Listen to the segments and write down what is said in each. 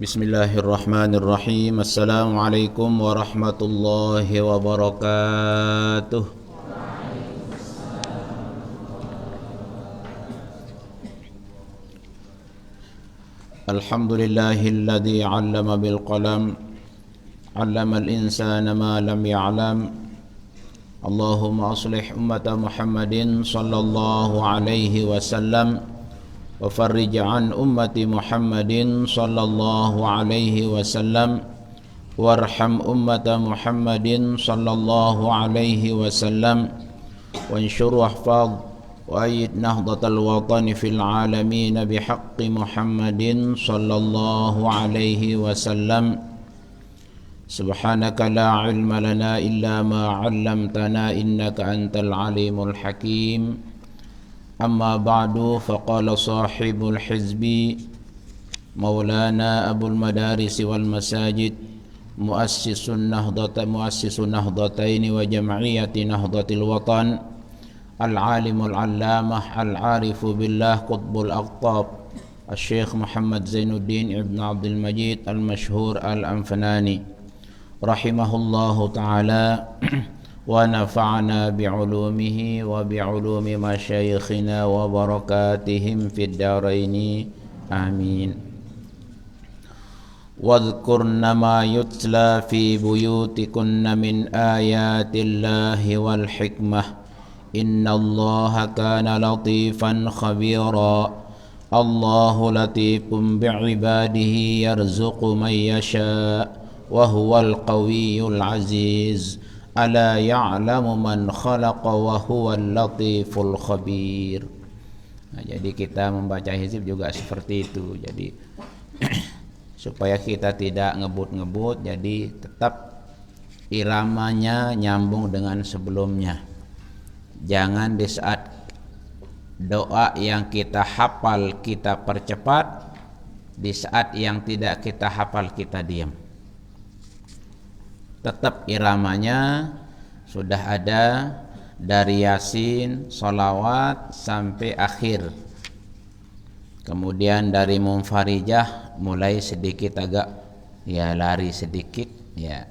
Bismillahirrahmanirrahim. Assalamualaikum warahmatullahi wabarakatuh. Alhamdulillahilladzi 'allama bil qalam 'allamal insana ma lam ya'lam. Allahumma aslih ummata Muhammadin sallallahu alaihi wasallam wa farrij an ummati Muhammadin sallallahu alaihi wasallam warham ummata Muhammadin sallallahu alaihi wasallam wanshur wahfaz wa ayyid nahdatal watani fil alamin bihaqqi Muhammadin sallallahu alaihi wasallam. Subhanaka la ilma lana illa ma 'allamtana innaka antal alimul hakim. أما بعد فقال صاحب الحزب مولانا أبو المدارس والمساجد مؤسس النهضتين وجمعية نهضة الوطن العالم العلامة العارف بالله قطب الأقطاب الشيخ محمد زين الدين ابن عبد المجيد المشهور الأنفناني رحمه الله تعالى ونفعنا بعلومه وبعلوم مشايخنا وبركاتهم في الدارين آمين. واذكرن ما يتلى في بيوتكن من آيات الله والحكمة إن الله كان لطيفا خبيرا الله لطيف بعباده يرزق من يشاء وهو القوي العزيز Ala ya'lamu man khalaqa wa huwal latiful khabir. Nah, jadi kita membaca hizib juga seperti itu. Jadi supaya kita tidak ngebut-ngebut, jadi tetap iramanya nyambung dengan sebelumnya. Jangan di saat doa yang kita hafal kita percepat, di saat yang tidak kita hafal kita diam. Tetap iramanya sudah ada dari Yasin, sholawat sampai akhir. Kemudian dari Munfarijah mulai sedikit agak ya lari sedikit ya.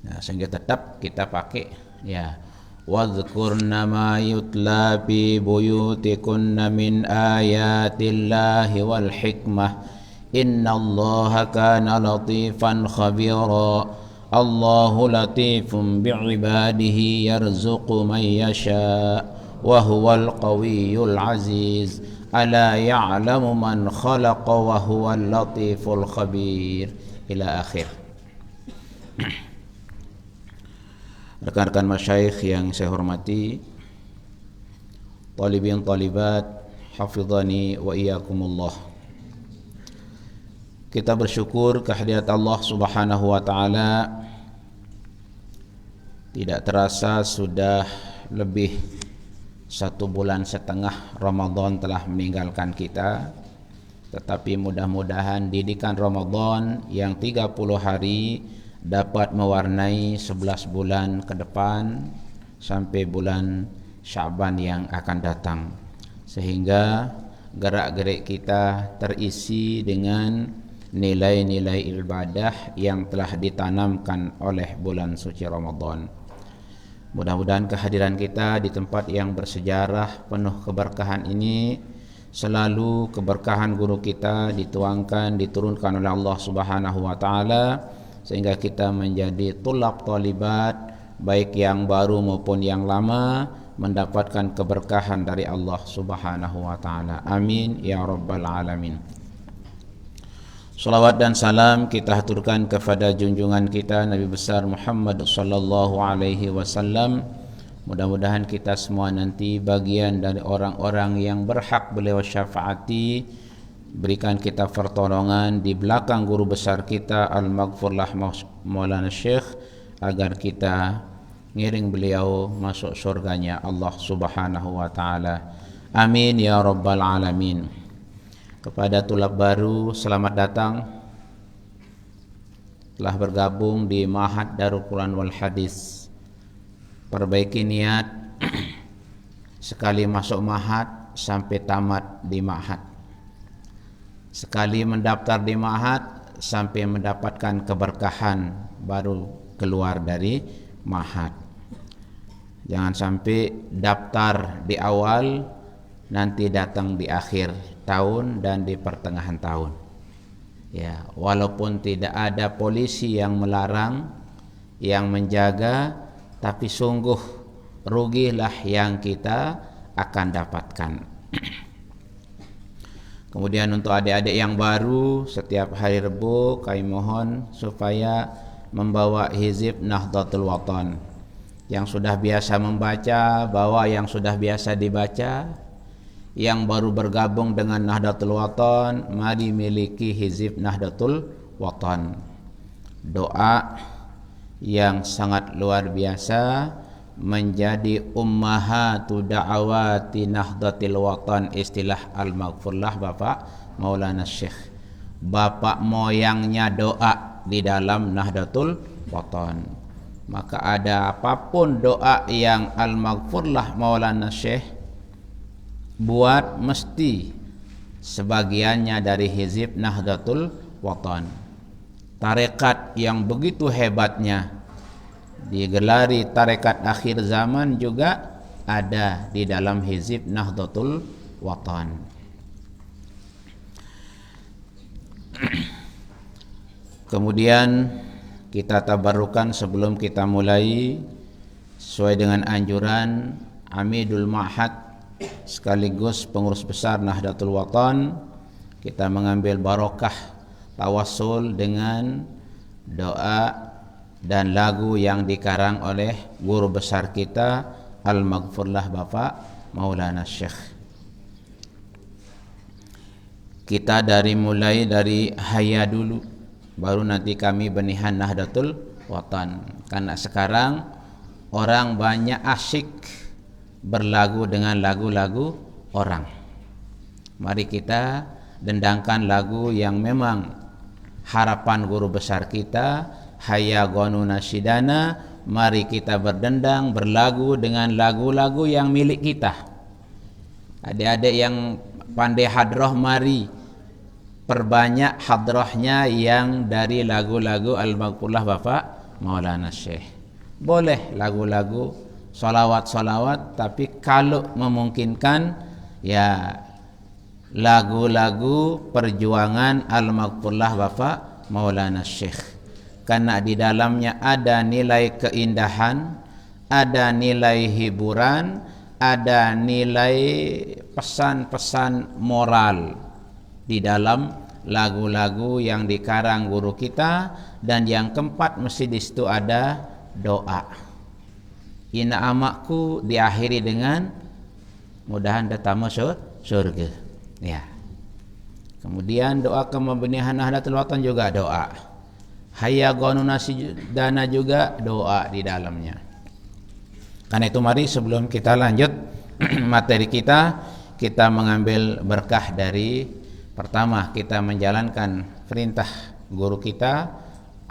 Nah, sehingga tetap kita pakai ya wadhkurna ma yutla fi buyutikunna min ayatillahi wal hikmah Inna Allah kana latifan khabira Allahu latifun bi'ibadihi yarzuqu man yasha wa huwal qawiyyul aziz ala ya'lamu man khalaqa wa huwal latiful khabir ila akhir. Rekan-rekan masyayikh yang saya hormati, talibin talibat hafizani wa iyyakumullah. Kita bersyukur kehadirat Allah Subhanahu wa taala. Tidak terasa sudah lebih 1,5 bulan Ramadan telah meninggalkan kita. Tetapi mudah-mudahan didikan Ramadan yang 30 hari dapat mewarnai 11 bulan ke depan sampai bulan Sya'ban yang akan datang, sehingga gerak-gerik kita terisi dengan nilai-nilai ibadah yang telah ditanamkan oleh bulan suci Ramadan. Mudah-mudahan kehadiran kita di tempat yang bersejarah penuh keberkahan ini, selalu keberkahan guru kita diturunkan oleh Allah Subhanahu wa taala, sehingga kita menjadi tulab talibat baik yang baru maupun yang lama mendapatkan keberkahan dari Allah Subhanahu wa taala. Amin ya rabbal alamin. Salawat dan salam kita haturkan kepada junjungan kita Nabi besar Muhammad sallallahu alaihi wasallam. Mudah-mudahan kita semua nanti bagian dari orang-orang yang berhak beliau syafaati. Berikan kita pertolongan di belakang guru besar kita Al-Maghfurlah Maulana Syekh, agar kita ngiring beliau masuk surganya Allah Subhanahu wa taala. Amin ya rabbal alamin. Kepada tulab baru, selamat datang. Telah bergabung di Ma'had Darul Quran wal Hadis. Perbaiki niat sekali masuk Ma'had sampai tamat di Ma'had. sekali mendaftar di ma'had sampai mendapatkan keberkahan baru keluar dari ma'had. Jangan sampai daftar di awal nanti datang di akhir tahun dan di pertengahan tahun. Ya, walaupun tidak ada polisi yang melarang, yang menjaga, tapi sungguh rugilah yang kita akan dapatkan. Kemudian untuk adik-adik yang baru, setiap hari Rebu kami mohon supaya membawa hizib Nahdlatul Watan. Yang sudah biasa membaca, bawa yang sudah biasa dibaca. Yang baru bergabung dengan Nahdlatul Watan, mari miliki hizib Nahdlatul Watan. Doa yang sangat luar biasa, menjadi ummahatu da'awati Nahdlatul Watan, istilah Al-Maghfurlah Bapak Maulana Syekh, bapak moyangnya doa di dalam Nahdlatul Watan. Maka ada apapun doa yang Al-Maghfurlah Maulana Syekh buat, mesti sebagiannya dari hizib Nahdlatul Watan. Tarekat yang begitu hebatnya, digelari tarekat akhir zaman, juga ada di dalam hizib Nahdlatul Watan. Kemudian kita tabarrukan sebelum kita mulai, sesuai dengan anjuran Amidul Ma'had sekaligus pengurus besar Nahdlatul Watan, kita mengambil barokah tawassul dengan doa dan lagu yang dikarang oleh guru besar kita Al-Maghfurlah Bapak Maulana Syekh. Kita mulai dari Hayya dulu, baru nanti kami benihan Nahdlatul Watan. Karena sekarang orang banyak asyik berlagu dengan lagu-lagu orang. Mari kita dendangkan lagu yang memang harapan guru besar kita, Hayya Ghanu Nasyidana. Mari kita berdendang, berlagu dengan lagu-lagu yang milik kita. Adik-adik yang pandai hadroh, mari perbanyak hadrohnya yang dari lagu-lagu Al-Maghfurlah Bapak Maulana Syekh. Boleh lagu-lagu solawat-solawat, tapi kalau memungkinkan ya lagu-lagu perjuangan Al-Maghfurlah Bapak Maulana Syekh. Karena di dalamnya ada nilai keindahan, ada nilai hiburan, ada nilai pesan-pesan moral di dalam lagu-lagu yang dikarang guru kita. Dan yang keempat, mesti di situ ada doa. Ina amakku diakhiri dengan mudahan datang surga. Ya. Kemudian doa kemabenihan Nahdlatul Watan juga doa. Hayya Ghanu Nasyidana juga doa di dalamnya. Karena itu mari sebelum kita lanjut materi kita mengambil berkah dari pertama, kita menjalankan perintah guru kita,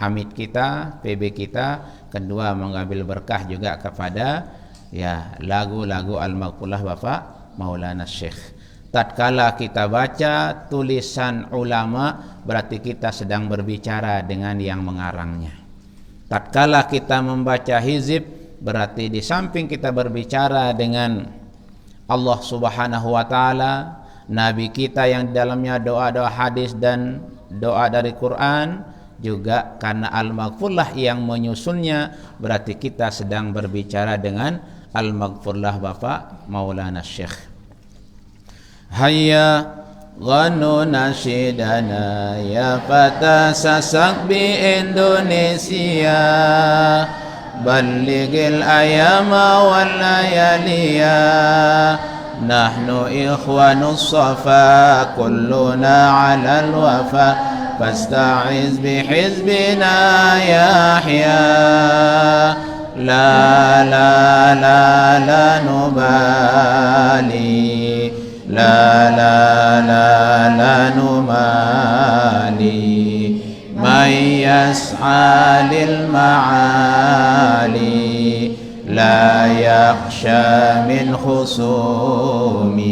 amit kita, PB kita. Kedua, mengambil berkah juga kepada ya lagu-lagu Al-Maghfurlah Bapak Maulana Syekh. Tatkala kita baca tulisan ulama, berarti kita sedang berbicara dengan yang mengarangnya. Tatkala kita membaca hizib, berarti di samping kita berbicara dengan Allah Subhanahu wa taala, Nabi kita yang di dalamnya doa-doa hadis dan doa dari Quran, juga karena Al-Maghfurlah yang menyusunnya, berarti kita sedang berbicara dengan Al-Maghfurlah Bapak Maulana Syekh. Hayya Ghanu Nasyidana ya fata sasak bi Indonesia, ballighil ayama wal layaliya, nahnu ikhwanus safa kulluna alal wafa, fasta'iz bihizbina Yahya, la la la la nubali, la la la la numali, man yas'a lil ma'ali, la yakhsha min khusumi.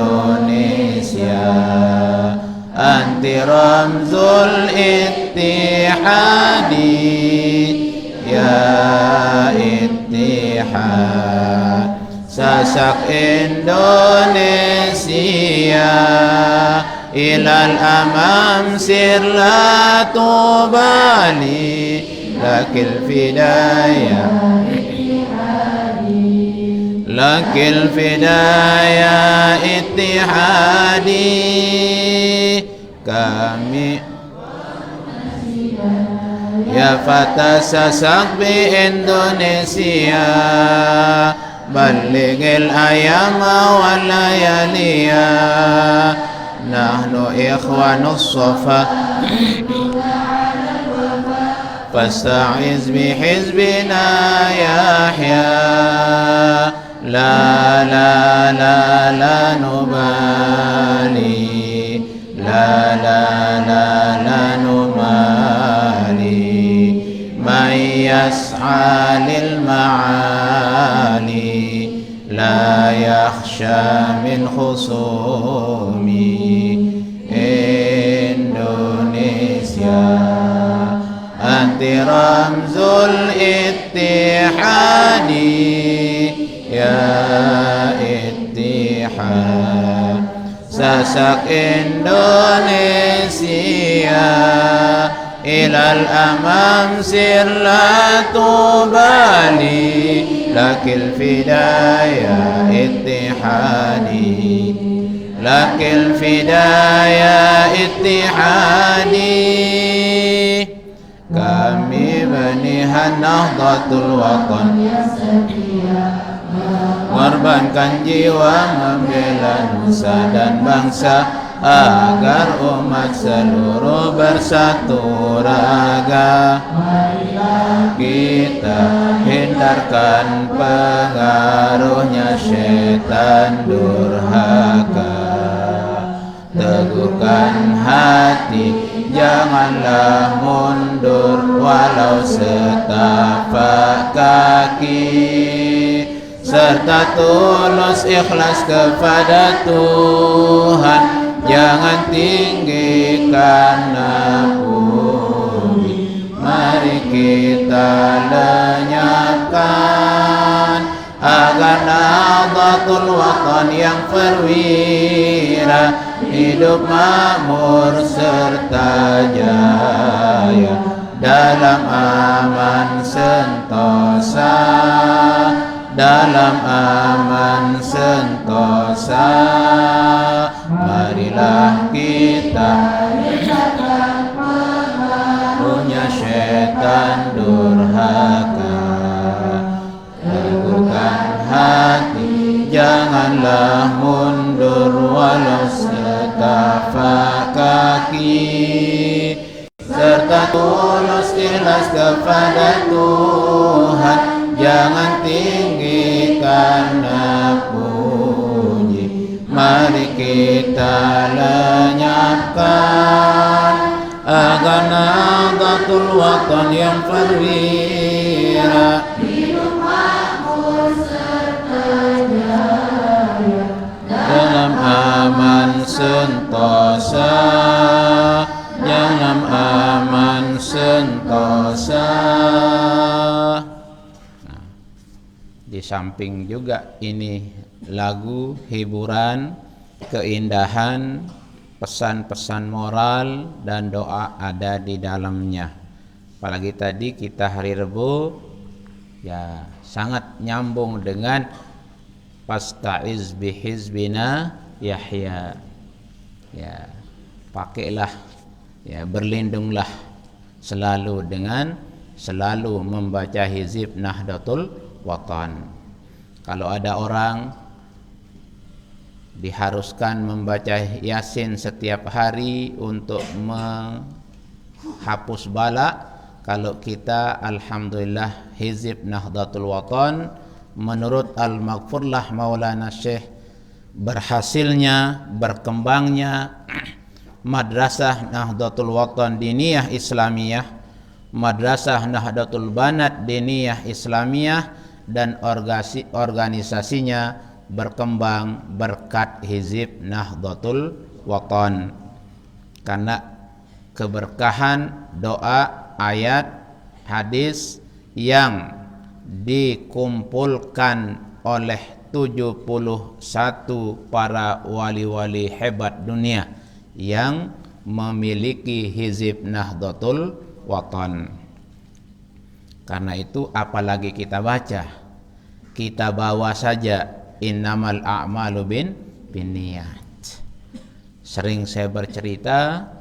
Indonesia ramzul ittihadi ya ittihad sasak Indonesia ilal amam sir la tubali lakil fidayah lakil fidayah ittihadi kami ya fata sasak bi Indonesia baligil ayama wal layaliya nahnu ikhwanus safa fasta'iz bi hizbina yahya la la la la nubali la la la la nubali man yas'a lil ma'ali la yakhsha min khusumi Indonesia anti ramzul ittihadi ya ittihad sasak Indonesia ilal amam sir la tubali lakil fidayah ittihadi lakil fidayah ittihadi kami banihan Nahdlatul Watan mengorbankan jiwa membela nusa dan bangsa agar umat seluruh bersatu raga. Kita hindarkan pengaruhnya setan durhaka. Teguhkan hati, janganlah mundur walau setapak kaki, serta tulus ikhlas kepada Tuhan. Jangan tinggikan puji, mari kita lenyapkan agar Nahdlatul Watan yang perwira hidup makmur serta jaya dalam aman sentosa, dalam aman sentosa. Marilah kita punya setan durhaka. Teguhkan hati, janganlah mundur walau setapak kaki, serta tulus ikhlas kepada Tuhan. Jangan tinggikan puji, mari kita lenyapkan agar Nahdlatul Watan yang perwira hidup makmur serta jaya dalam aman sentosa, dalam aman sentosa. Di samping juga ini lagu hiburan, keindahan, pesan-pesan moral dan doa ada di dalamnya. Apalagi tadi kita hari Rebo ya sangat nyambung dengan Fasta'iz bihizbina Yahya. Ya, pakailah ya, berlindunglah selalu dengan selalu membaca hizib Nahdlatul Watan. Kalau ada orang diharuskan membaca Yasin setiap hari untuk menghapus bala, kalau kita alhamdulillah hizib Nahdlatul Watan menurut Al-Maghfurlah Maulana Syekh, berhasilnya, berkembangnya Madrasah Nahdlatul Watan Diniyah Islamiyah, Madrasah Nahdlatul Banat Diniyah Islamiyah, dan organisasinya berkembang berkat hizib Nahdlatul Watan. Karena keberkahan doa, ayat, hadis yang dikumpulkan oleh 71 para wali-wali hebat dunia yang memiliki hizib Nahdlatul Watan. Karena itu apalagi kita baca, kita bawa saja innamal a'malu binniyat. Sering saya bercerita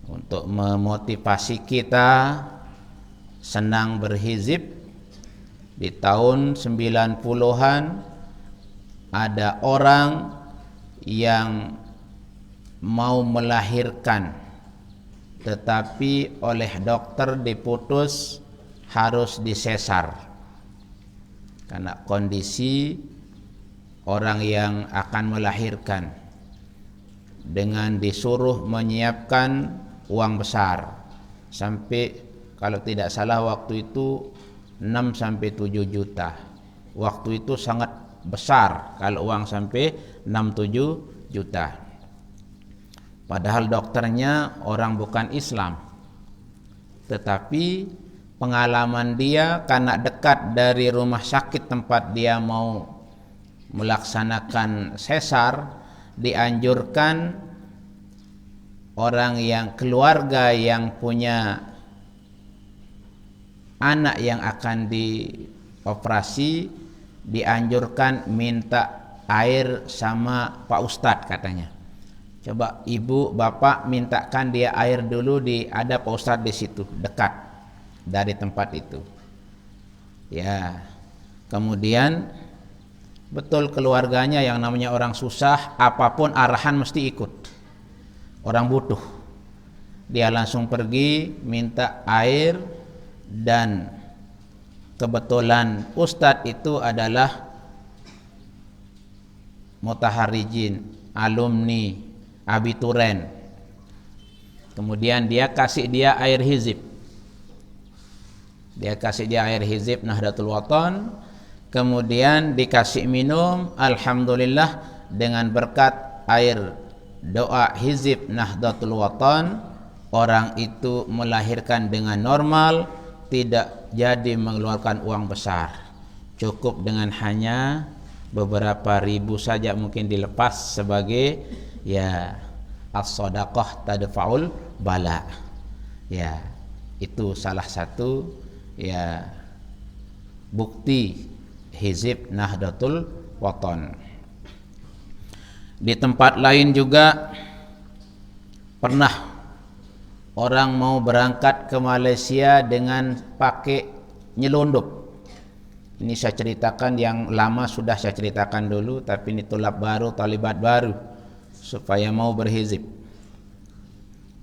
untuk memotivasi kita senang berhizib. Di tahun 90-an ada orang yang mau melahirkan, tetapi oleh dokter diputus harus disesar karena kondisi orang yang akan melahirkan, dengan disuruh menyiapkan uang besar sampai, kalau tidak salah waktu itu 6 sampai 7 juta. Waktu itu sangat besar kalau uang sampai 6-7 juta. Padahal dokternya orang bukan Islam. Tetapi pengalaman dia karena dekat dari rumah sakit tempat dia mau melaksanakan sesar, dianjurkan orang yang keluarga yang punya anak yang akan dioperasi dianjurkan minta air sama Pak Ustadz katanya. Coba ibu bapak mintakan dia air dulu, ada Pak Ustadz di situ dekat dari tempat itu. Ya, kemudian betul keluarganya yang namanya orang susah, apapun arahan mesti ikut. Orang butuh, dia langsung pergi minta air, dan kebetulan Ustadz itu adalah mutaharijin, alumni, abituren. Kemudian dia kasih dia air hizib. Dia kasih dia air hizib Nahdlatul Watan. Kemudian dikasih minum, alhamdulillah dengan berkat air doa hizib Nahdlatul Watan, orang itu melahirkan dengan normal, tidak jadi mengeluarkan uang besar. Cukup dengan hanya beberapa ribu saja mungkin dilepas sebagai ya as-shadaqah tadfa'ul bala. Ya, itu salah satu ya bukti hizib Nahdlatul Watan. Di tempat lain juga pernah orang mau berangkat ke Malaysia dengan pakai nyelundup. Ini saya ceritakan yang lama, sudah saya ceritakan dulu, tapi ini tulab baru, talibat baru, supaya mau berhizib,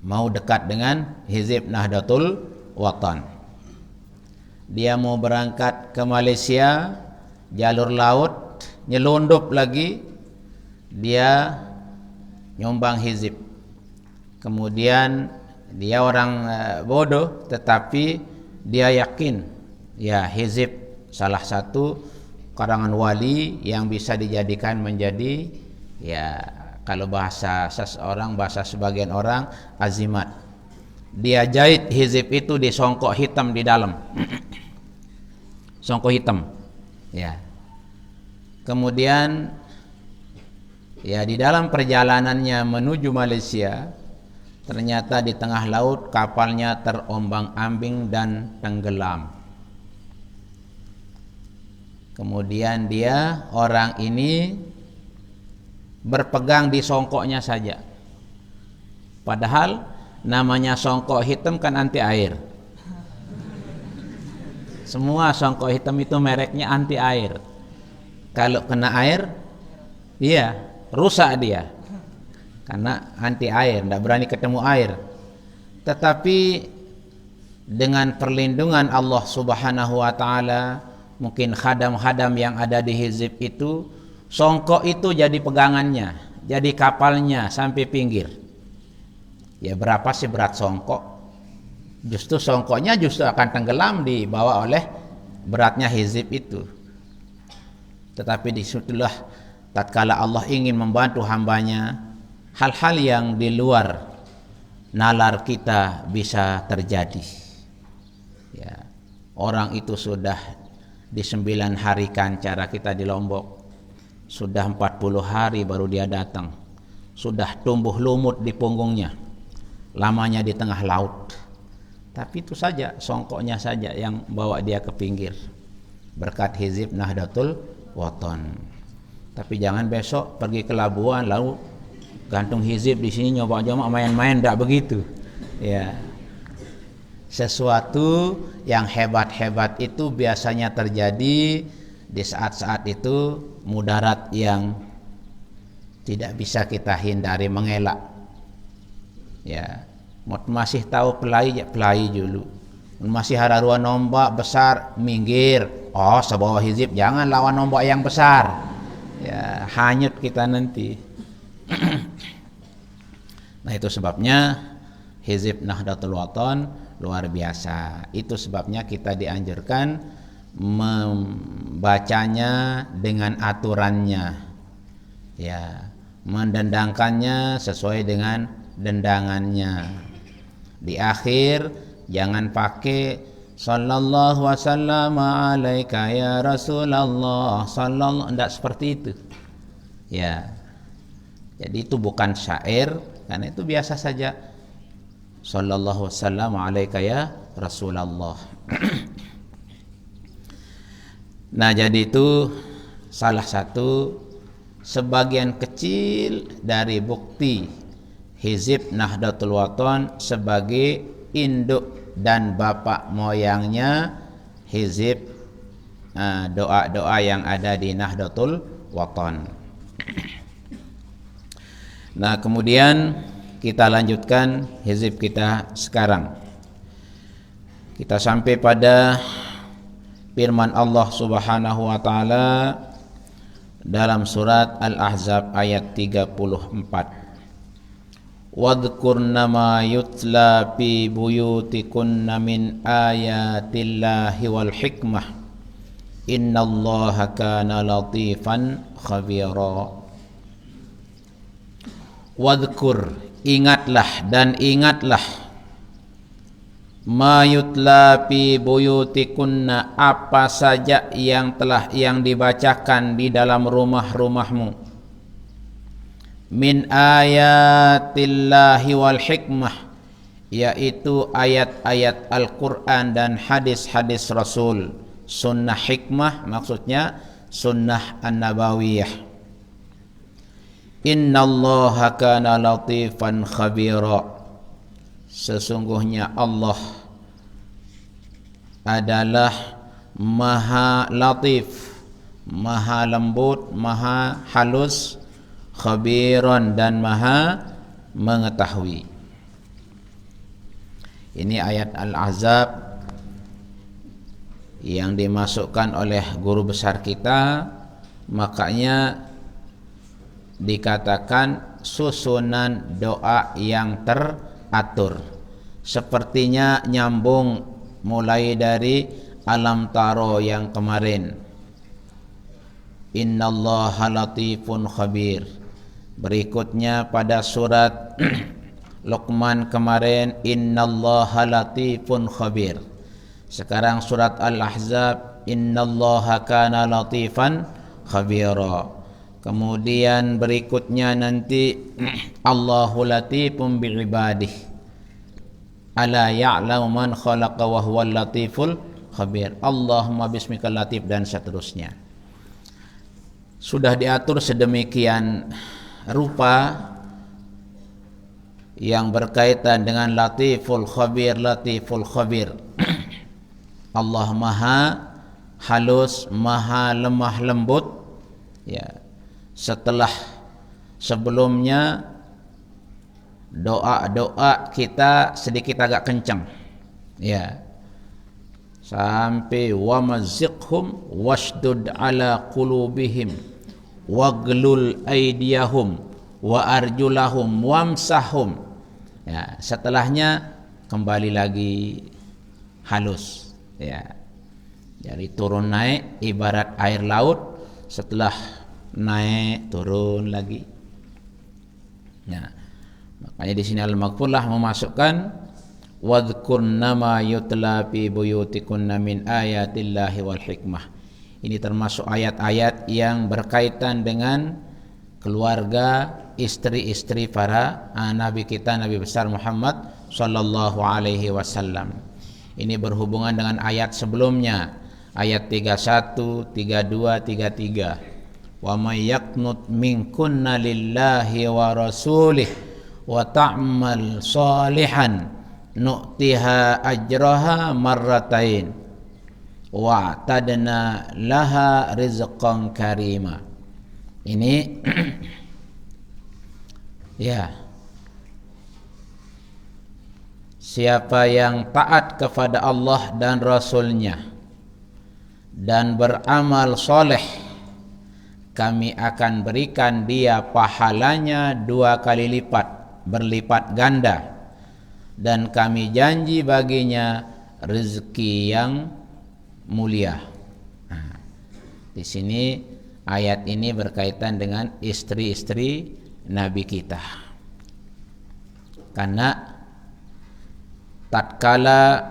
mau dekat dengan hizib Nahdlatul Watan. Dia mau berangkat ke Malaysia, jalur laut, nyelundup lagi, dia nyumbang hizib. Kemudian dia orang bodoh, tetapi dia yakin ya hizib salah satu karangan wali yang bisa dijadikan menjadi ya, kalau bahasa seseorang, bahasa sebagian orang, azimat. Dia jahit hizib itu di songkok hitam di dalam. Songkok hitam. Ya. Kemudian ya di dalam perjalanannya menuju Malaysia, ternyata di tengah laut kapalnya terombang-ambing dan tenggelam. Kemudian dia, orang ini berpegang di songkoknya saja. Padahal namanya songkok hitam kan anti air. Semua songkok hitam itu mereknya anti air. Kalau kena air, iya, rusak dia. Karena anti air, tidak berani ketemu air. Tetapi dengan perlindungan Allah Subhanahu wa taala, mungkin khadam-khadam yang ada di hizib itu, songkok itu jadi pegangannya, jadi kapalnya sampai pinggir. Ya berapa sih berat songkok? Justru songkoknya justru akan tenggelam dibawa oleh beratnya hizib itu. Tetapi disitulah tatkala Allah ingin membantu hambanya, hal-hal yang di luar nalar kita bisa terjadi. Ya, orang itu sudah di 9 hari kancara kita di Lombok, sudah 40 hari baru dia datang, sudah tumbuh lumut di punggungnya, lamanya di tengah laut, tapi itu saja, songkoknya saja yang bawa dia ke pinggir berkat Hizib Nahdlatul Wathon. Tapi jangan besok pergi ke Labuan lalu gantung hizib di sini nyoba-nyoba main-main, tidak begitu. Ya. Sesuatu yang hebat-hebat itu biasanya terjadi di saat-saat itu mudarat yang tidak bisa kita hindari, mengelak. Ya, masih tahu pelai dulu. Masih hararuan nombak besar, minggir. Oh, sebawa hizib jangan lawan nombak yang besar. Ya, hanyut kita nanti. Nah, itu sebabnya Hizib Nahdlatul Wathon luar biasa. Itu sebabnya kita dianjurkan membacanya dengan aturannya, ya, mendendangkannya sesuai dengan dendangannya. Di akhir jangan pakai sallallahu wasallam alaika ya Rasulullah sallallahu, tidak seperti itu. Ya. Jadi itu bukan syair, karena itu biasa saja. Sallallahu wasallam alaika ya Rasulullah. Nah, jadi itu salah satu sebagian kecil dari bukti Hizib Nahdlatul Wathon sebagai induk dan bapak moyangnya hizib doa-doa yang ada di Nahdlatul Wathon. Nah, kemudian kita lanjutkan hizib kita sekarang. Kita sampai pada firman Allah Subhanahu wa taala dalam surat Al-Ahzab ayat 34. Wadhkurna ma yutla fi buyutikunna min ayatillahi wal hikmah innallaha kana latifan khabira. Wadhkur, ingatlah dan ingatlah, ma yutla fi buyutikunna, apa saja yang dibacakan di dalam rumah-rumahmu, min ayatillahi wal hikmah, yaitu ayat-ayat Al-Quran dan hadis-hadis Rasul. Sunnah hikmah maksudnya sunnah an-nabawiyah. Innallaha kana latifan khabira, sesungguhnya Allah adalah maha latif, maha lembut, maha halus, khabiran dan maha mengetahui. Ini ayat Al-Ahzab yang dimasukkan oleh guru besar kita, makanya dikatakan susunan doa yang teratur. Sepertinya nyambung mulai dari Alam Taro yang kemarin, Innallaha latifun khabir. Berikutnya pada surat Luqman kemarin, Innallaha latifun khabir. Sekarang surat Al-Ahzab, Innallaha kana latifan khabira. Kemudian berikutnya nanti Allahu latifun bi'ibadih, ala ya'lamu man khalaqa wa huwal latiful khabir. Allahumma bismikal latif, dan seterusnya. Sudah diatur sedemikian rupa yang berkaitan dengan latiful khabir, latiful khabir. Allah maha halus, maha lemah lembut. Ya. Setelah sebelumnya doa-doa kita sedikit agak kencang, ya, sampai wa mazziqhum washdud ala qulubihim waglul aydiyahum wa arjulahum wamsahum. Ya, setelahnya kembali lagi halus, ya. Jadi turun naik ibarat air laut, setelah naik turun lagi. Nah, Makanya di sini Al-Maghfurlah memasukkan wadhkurna ma yutla fi buyutikunna min ayatillahi wal hikmah. Ini termasuk ayat-ayat yang berkaitan dengan keluarga, istri-istri para nabi kita, Nabi besar Muhammad sallallahu alaihi wasallam. Ini berhubungan dengan ayat sebelumnya, ayat 31, 32, 33. Wa may yaqnut minkunna lillahi wa rasulih wa ta'mal salihan nu'tiha ajraha marratain wa tadna laha rizqan karima. Ini ya, siapa yang taat kepada Allah dan Rasulnya dan beramal soleh, kami akan berikan dia pahalanya 2 kali lipat, berlipat ganda, dan kami janji baginya rezeki yang mulia. Nah, di sini ayat ini berkaitan dengan istri-istri Nabi kita. Karena tatkala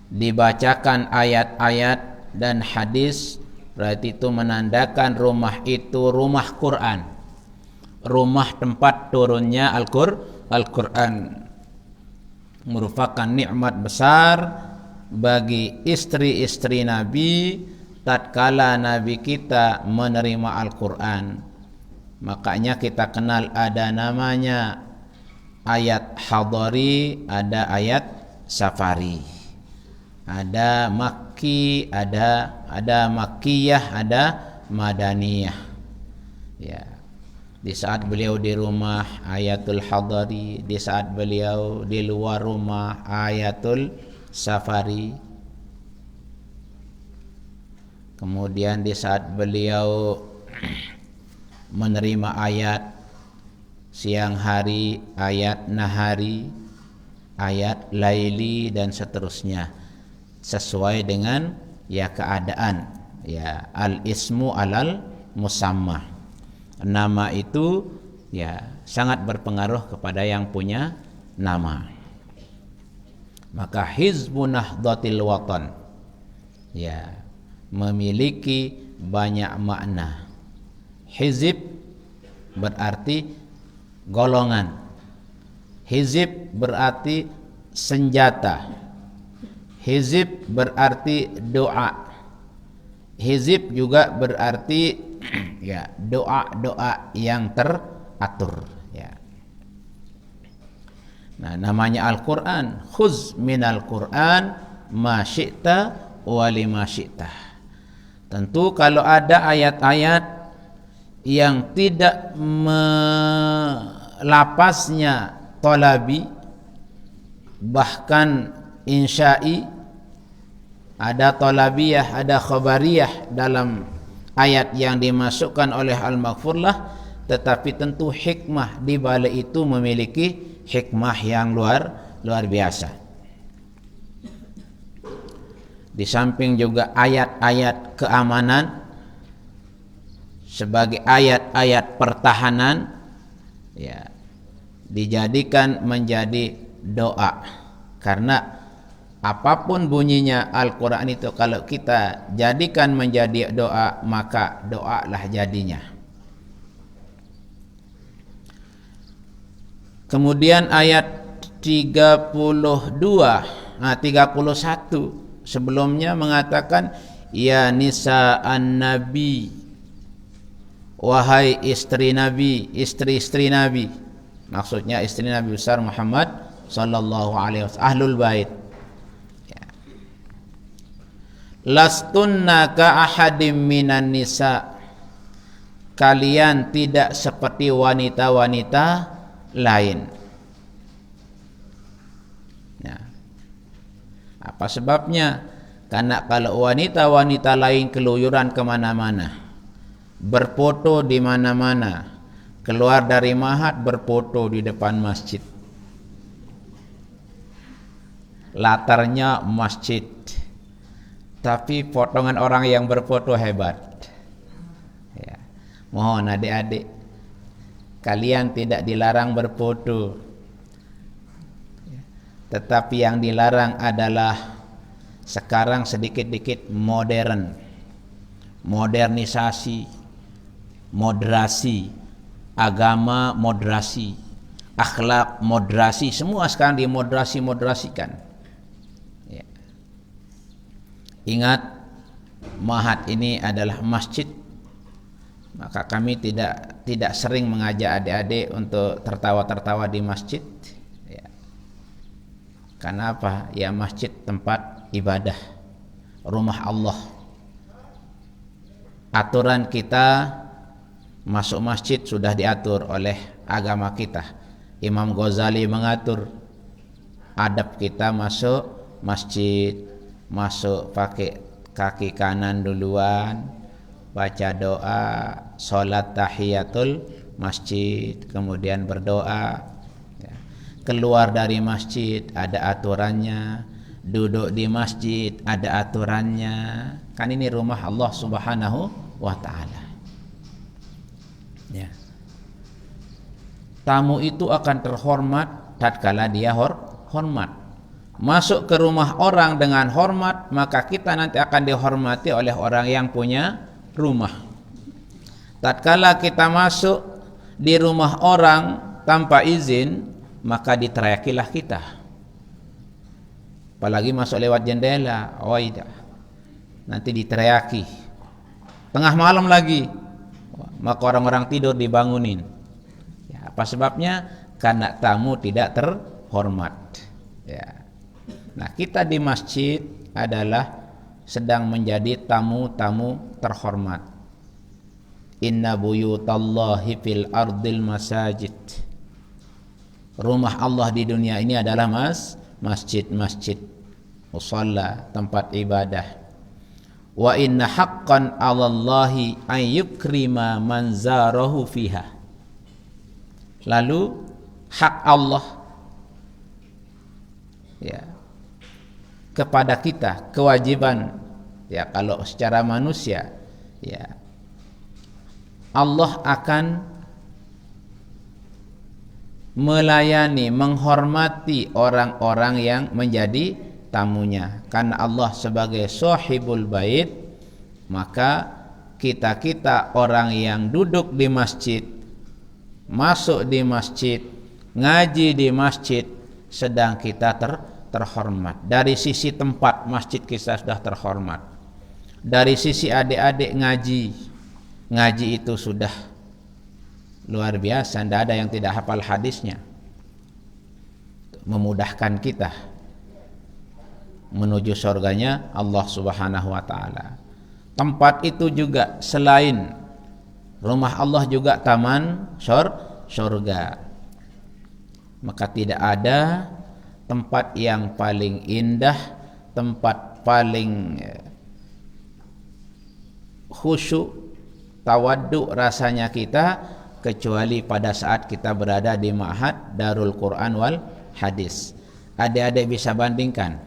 dibacakan ayat-ayat dan hadis, berarti itu menandakan rumah itu rumah Quran, rumah tempat turunnya Al-Quran, merupakan nikmat besar bagi istri-istri Nabi tatkala Nabi kita menerima Al-Quran. Makanya kita kenal ada namanya ayat hadari, ada ayat safari, ada makki, ada makkiyah, ada madaniyah. Ya, di saat beliau di rumah ayatul hadari, di saat beliau di luar rumah ayatul safari. Kemudian di saat beliau menerima ayat siang hari, ayat nahari, ayat laili, dan seterusnya, sesuai dengan ya keadaan. Ya, al ismu alal musamma, nama itu ya sangat berpengaruh kepada yang punya nama. Maka Hizbun Nahdlatul Watan ya memiliki banyak makna. Hizib berarti golongan, hizib berarti senjata, hizib berarti doa, hizib juga berarti ya doa-doa yang teratur ya. Nah, namanya Al-Quran, khuz minal Quran ma syi'ta wa lima syi'ta. Tentu kalau ada ayat-ayat yang tidak melapasnya talabi, bahkan insya'i, ada talabiyah, ada khabariyah dalam ayat yang dimasukkan oleh Al-Maghfurlah, tetapi tentu hikmah di balik itu memiliki hikmah yang luar biasa. Di samping juga ayat-ayat keamanan sebagai ayat-ayat pertahanan ya, dijadikan menjadi doa. Karena apapun bunyinya Al-Quran itu, kalau kita jadikan menjadi doa, maka doalah jadinya. Kemudian ayat 31 sebelumnya mengatakan, ya nisa an-nabi, wahai istri Nabi, istri-istri Nabi, maksudnya istri Nabi besar Muhammad sallallahu alaihi wasallam, ahlul bait. Ya. Lastunna ka ahadim minan nisa, kalian tidak seperti wanita-wanita lain. Nah, apa sebabnya? Karena kalau wanita-wanita lain keluyuran kemana-mana, berfoto di mana-mana, keluar dari mahat berfoto di depan masjid, latarnya masjid, tapi potongan orang yang berfoto hebat ya. Mohon adik-adik Kalian tidak dilarang berfoto, tetapi yang dilarang adalah sekarang sedikit-sedikit modernisasi, moderasi, agama moderasi, akhlak moderasi, semua sekarang dimoderasikan. Ya. Ingat, Mahat ini adalah masjid, maka kami tidak sering mengajak adik-adik untuk tertawa-tertawa di masjid. Ya. Karena apa? Ya, masjid tempat ibadah, rumah Allah. Aturan kita masuk masjid sudah diatur oleh agama kita. Imam Ghazali mengatur adab kita masuk masjid, masuk pakai kaki kanan duluan, baca doa, sholat tahiyatul masjid, kemudian berdoa. Ya. Keluar dari masjid ada aturannya, duduk di masjid ada aturannya. Kan ini rumah Allah Subhanahu wa ta'ala. Ya. Tamu itu akan terhormat tatkala dia hormat. Masuk ke rumah orang dengan hormat, maka kita nanti akan dihormati oleh orang yang punya rumah. Tatkala kita masuk di rumah orang tanpa izin, maka diterakilah kita. Apalagi masuk lewat jendela, nanti diteriaki. Tengah malam lagi, maka orang-orang tidur dibangunin. Ya, apa sebabnya? Karena tamu tidak terhormat. Ya. Nah, kita di masjid adalah sedang menjadi tamu-tamu terhormat. Inna buyutallahi fil ardil masajid. Rumah Allah di dunia ini adalah masjid-masjid, musalla, tempat ibadah. Wa inna haqqan 'alallahi ay yukrima man zarahu fiha. Lalu hak Allah, ya, kepada kita, kewajiban, ya, kalau secara manusia, ya, Allah akan melayani, menghormati orang-orang yang menjadi tamunya. Karena Allah sebagai sahibul bait, maka kita orang yang duduk di masjid, masuk di masjid, ngaji di masjid, sedang kita terhormat. Dari sisi tempat masjid kita sudah terhormat. Dari sisi adik-adik ngaji itu sudah luar biasa. Tidak ada yang tidak hafal hadisnya. Memudahkan kita menuju surganya Allah Subhanahu wa ta'ala. Tempat itu juga selain rumah Allah juga taman surga. Maka tidak ada tempat yang paling indah, tempat paling khusyuk, tawaddu rasanya kita, kecuali pada saat kita berada di ma'had Darul Quran wal Hadis. Adik-adik bisa bandingkan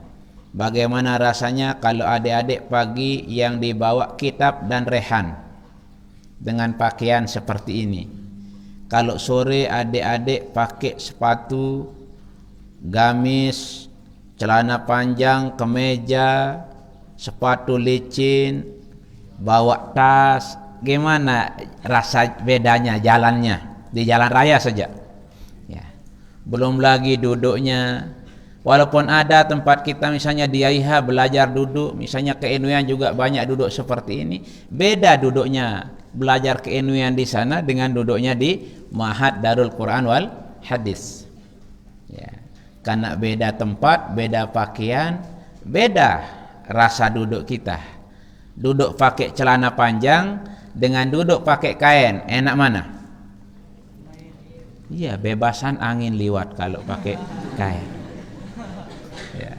bagaimana rasanya kalau adik-adik pagi yang dibawa kitab dan rehan dengan pakaian seperti ini. Kalau sore adik-adik pakai sepatu, gamis, celana panjang, kemeja, sepatu licin, bawa tas, gimana rasa bedanya jalannya di jalan raya saja. Ya. Belum lagi duduknya. Walaupun ada tempat kita misalnya di IAIHA belajar duduk, misalnya ke-Inuyan juga banyak duduk seperti ini, beda duduknya belajar ke-Inuyan di sana dengan duduknya di Ma'had Darul Quran wal Hadis. Ya. Karena beda tempat, beda pakaian, beda rasa duduk kita. Duduk pakai celana panjang dengan duduk pakai kain, enak mana? Iya, bebasan angin liwat kalau pakai kain. Ya.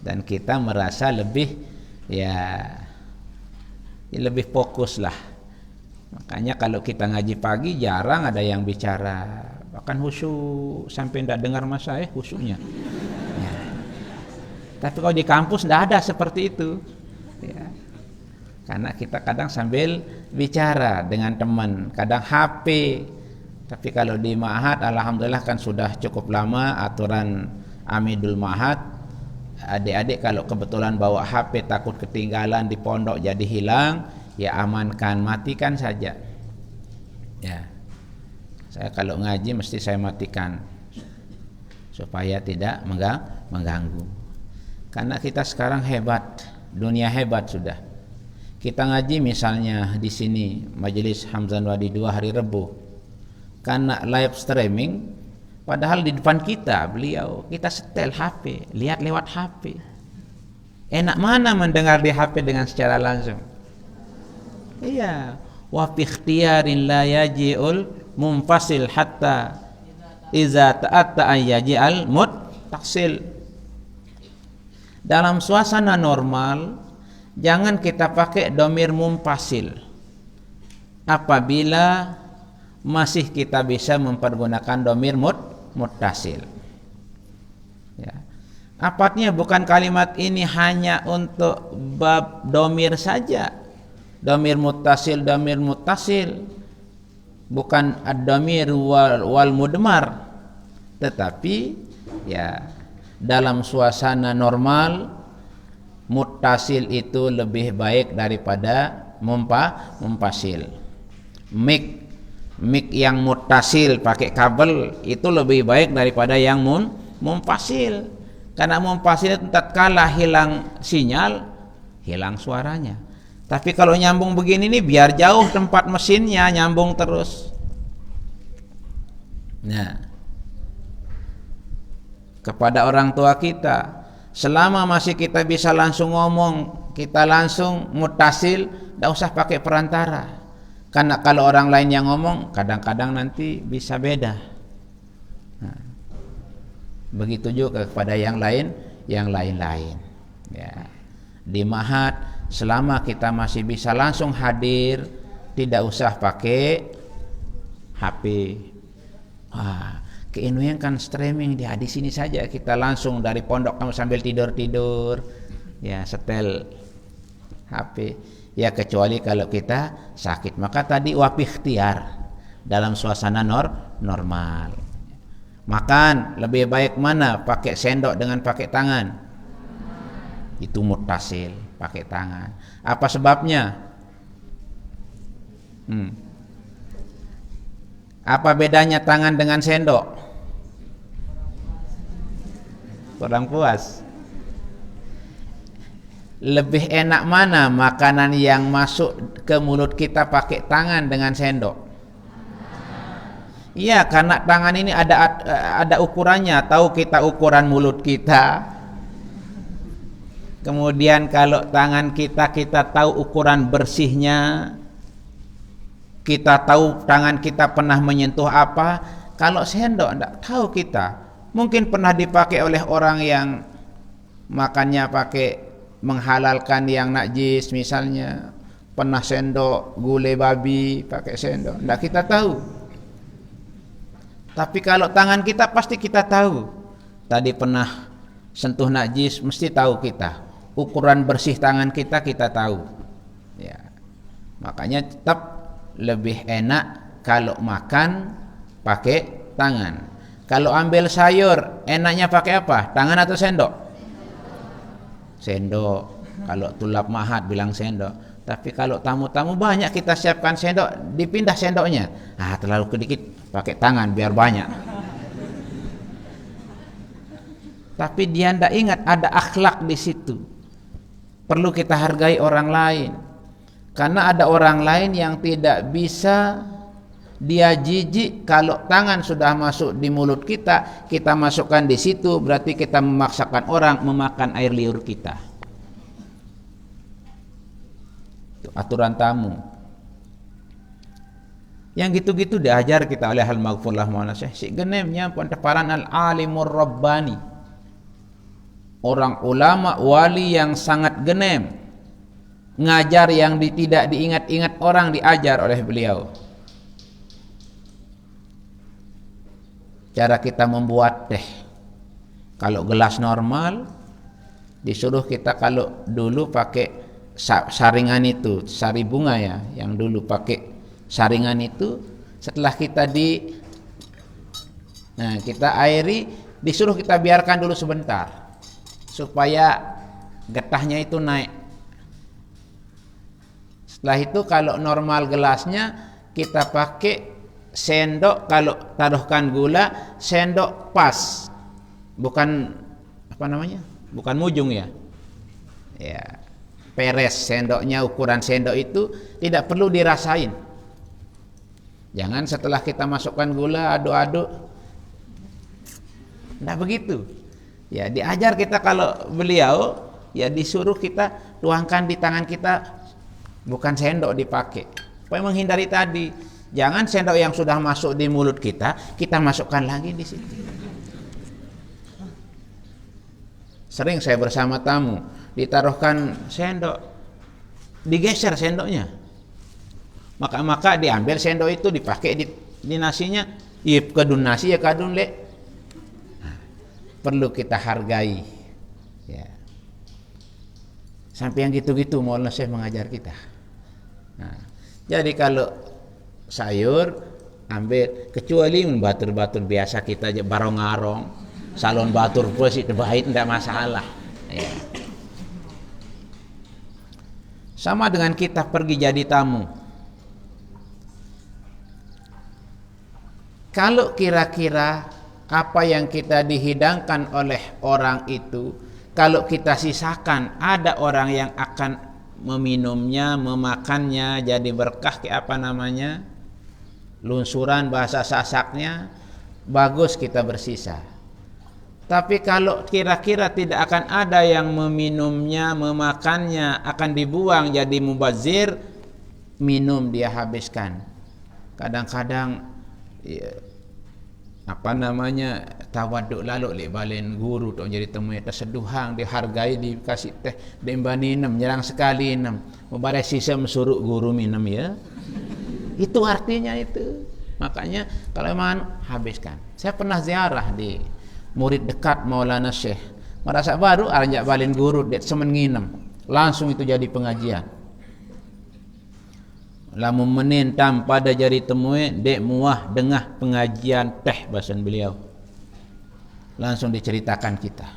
Dan kita merasa lebih lebih fokus lah. Makanya kalau kita ngaji pagi jarang ada yang bicara, bahkan khusyuk sampai tidak dengar mas saya khusyuknya. Ya. Tapi kalau di kampus tidak ada seperti itu. Ya. Karena kita kadang sambil bicara dengan teman, kadang HP. Tapi kalau di ma'had alhamdulillah kan sudah cukup lama aturan Amidul Ma'had. Adik-adik kalau kebetulan bawa HP takut ketinggalan di pondok jadi hilang, ya amankan, matikan saja. Ya. Saya kalau ngaji mesti saya matikan supaya tidak mengganggu. Karena kita sekarang hebat, dunia hebat sudah. Kita ngaji misalnya di sini Majelis Hamzan Wadi 2 hari Rabu. Karena live streaming, padahal di depan kita beliau, kita setel HP, lihat lewat HP. Enak mana mendengar di HP dengan secara langsung? Iya, wa fi ikhtiyarin la yaji'ul munfasil hatta iza ta'atta an yaji'al muttasil. Dalam suasana normal jangan kita pakai domir munfasil apabila masih kita bisa mempergunakan domir muttasil. Ya. Apatnya bukan kalimat ini hanya untuk bab domir saja. Domir muttasil, bukan ad-domir wal mudmar, tetapi ya dalam suasana normal muttasil itu lebih baik daripada mumpasil. Mic yang muttasil pakai kabel itu lebih baik daripada yang mumpasil. Karena mumpasil tatkala hilang sinyal, hilang suaranya. Tapi kalau nyambung begini nih biar jauh tempat mesinnya nyambung terus. Nah, kepada orang tua kita, selama masih kita bisa langsung ngomong, kita langsung muttasil, tidak usah pakai perantara. Karena kalau orang lain yang ngomong, kadang-kadang nanti bisa beda. Nah, begitu juga kepada yang lain-lain. Ya. Di ma'had, selama kita masih bisa langsung hadir, tidak usah pakai HP. Keinuan kan streaming dia di sini saja, kita langsung dari pondok kamu sambil tidur ya setel HP. Ya kecuali kalau kita sakit, maka tadi wapi ikhtiar dalam suasana normal. Makan lebih baik mana, pakai sendok dengan pakai tangan? Itu muttasil, pakai tangan. Apa sebabnya? Apa bedanya tangan dengan sendok? Kurang puas. Lebih enak mana makanan yang masuk ke mulut kita pakai tangan dengan sendok? Iya, karena tangan ini ada ukurannya, tahu kita ukuran mulut kita. Kemudian kalau tangan kita tahu ukuran bersihnya, kita tahu tangan kita pernah menyentuh apa. Kalau sendok tidak tahu kita, mungkin pernah dipakai oleh orang yang makannya pakai menghalalkan yang najis, misalnya pernah sendok gulai babi pakai sendok, tidak kita tahu. Tapi kalau tangan kita pasti kita tahu, tadi pernah sentuh najis, mesti tahu kita. Ukuran bersih tangan kita tahu. Ya. Makanya tetap lebih enak kalau makan pakai tangan. Kalau ambil sayur, enaknya pakai apa? Tangan atau sendok? Sendok. Kalau tulab ma'had bilang sendok. Tapi kalau tamu-tamu banyak kita siapkan sendok, dipindah sendoknya. Terlalu sedikit, pakai tangan biar banyak. Tapi dia tidak ingat ada akhlak di situ. Perlu kita hargai orang lain. Karena ada orang lain yang tidak bisa, dia jijik kalau tangan sudah masuk di mulut kita masukkan di situ, berarti kita memaksakan orang memakan air liur kita. Itu aturan tamu. Yang gitu-gitu diajar kita oleh Al-Maghfurlah Maulana Syekh. Si genemnya penteparan al-alimur rabbani. Orang ulama wali yang sangat genem. Ngajar yang tidak diingat-ingat orang diajar oleh beliau. Cara kita membuat teh. Kalau gelas normal disuruh kita, kalau dulu pakai saringan itu, sari bunga ya, yang dulu pakai saringan itu, setelah kita kita airi, disuruh kita biarkan dulu sebentar supaya getahnya itu naik. Setelah itu kalau normal gelasnya kita pakai sendok, kalau taruhkan gula sendok pas, bukan bukan mujung ya, peres sendoknya, ukuran sendok itu tidak perlu dirasain. Jangan setelah kita masukkan gula aduk-aduk, tidak begitu ya. Diajar kita, kalau beliau ya disuruh kita tuangkan di tangan kita, bukan sendok dipakai, supaya menghindari tadi. Jangan sendok yang sudah masuk di mulut kita masukkan lagi di situ. Sering saya bersama tamu, ditaruhkan sendok, digeser sendoknya, maka diambil sendok itu dipakai di nasinya, kedun nasi ya kadun le. Perlu kita hargai ya. Sampai yang gitu-gitu Maulana Syekh mengajar kita. Jadi kalau sayur ambil, kecuali batur-batur biasa kita aja barong-arong, salon batur pun sih terbaik, tidak masalah ya. Sama dengan kita pergi jadi tamu, kalau kira-kira apa yang kita dihidangkan oleh orang itu, kalau kita sisakan, ada orang yang akan meminumnya, memakannya, jadi berkah, lunsuran bahasa Sasaknya, bagus kita bersisa. Tapi kalau kira-kira tidak akan ada yang meminumnya, memakannya, akan dibuang jadi mubazir, minum dia habiskan. Kadang-kadang tawaduk lalu balen guru tu jadi temu terseduhang, dihargai, dikasih teh, dembani nem, nyerang sekali nem, mubarak sisa mesuruh guru minum ya. Itu artinya itu. Makanya kalau memang habiskan. Saya pernah ziarah di murid dekat Maulana Syekh, merasa baru aranjak balen guru det semen nginem, langsung itu jadi pengajian. Lamun menintam pada jari temui dek muah dengah pengajian teh, bahasan beliau. Langsung diceritakan kita,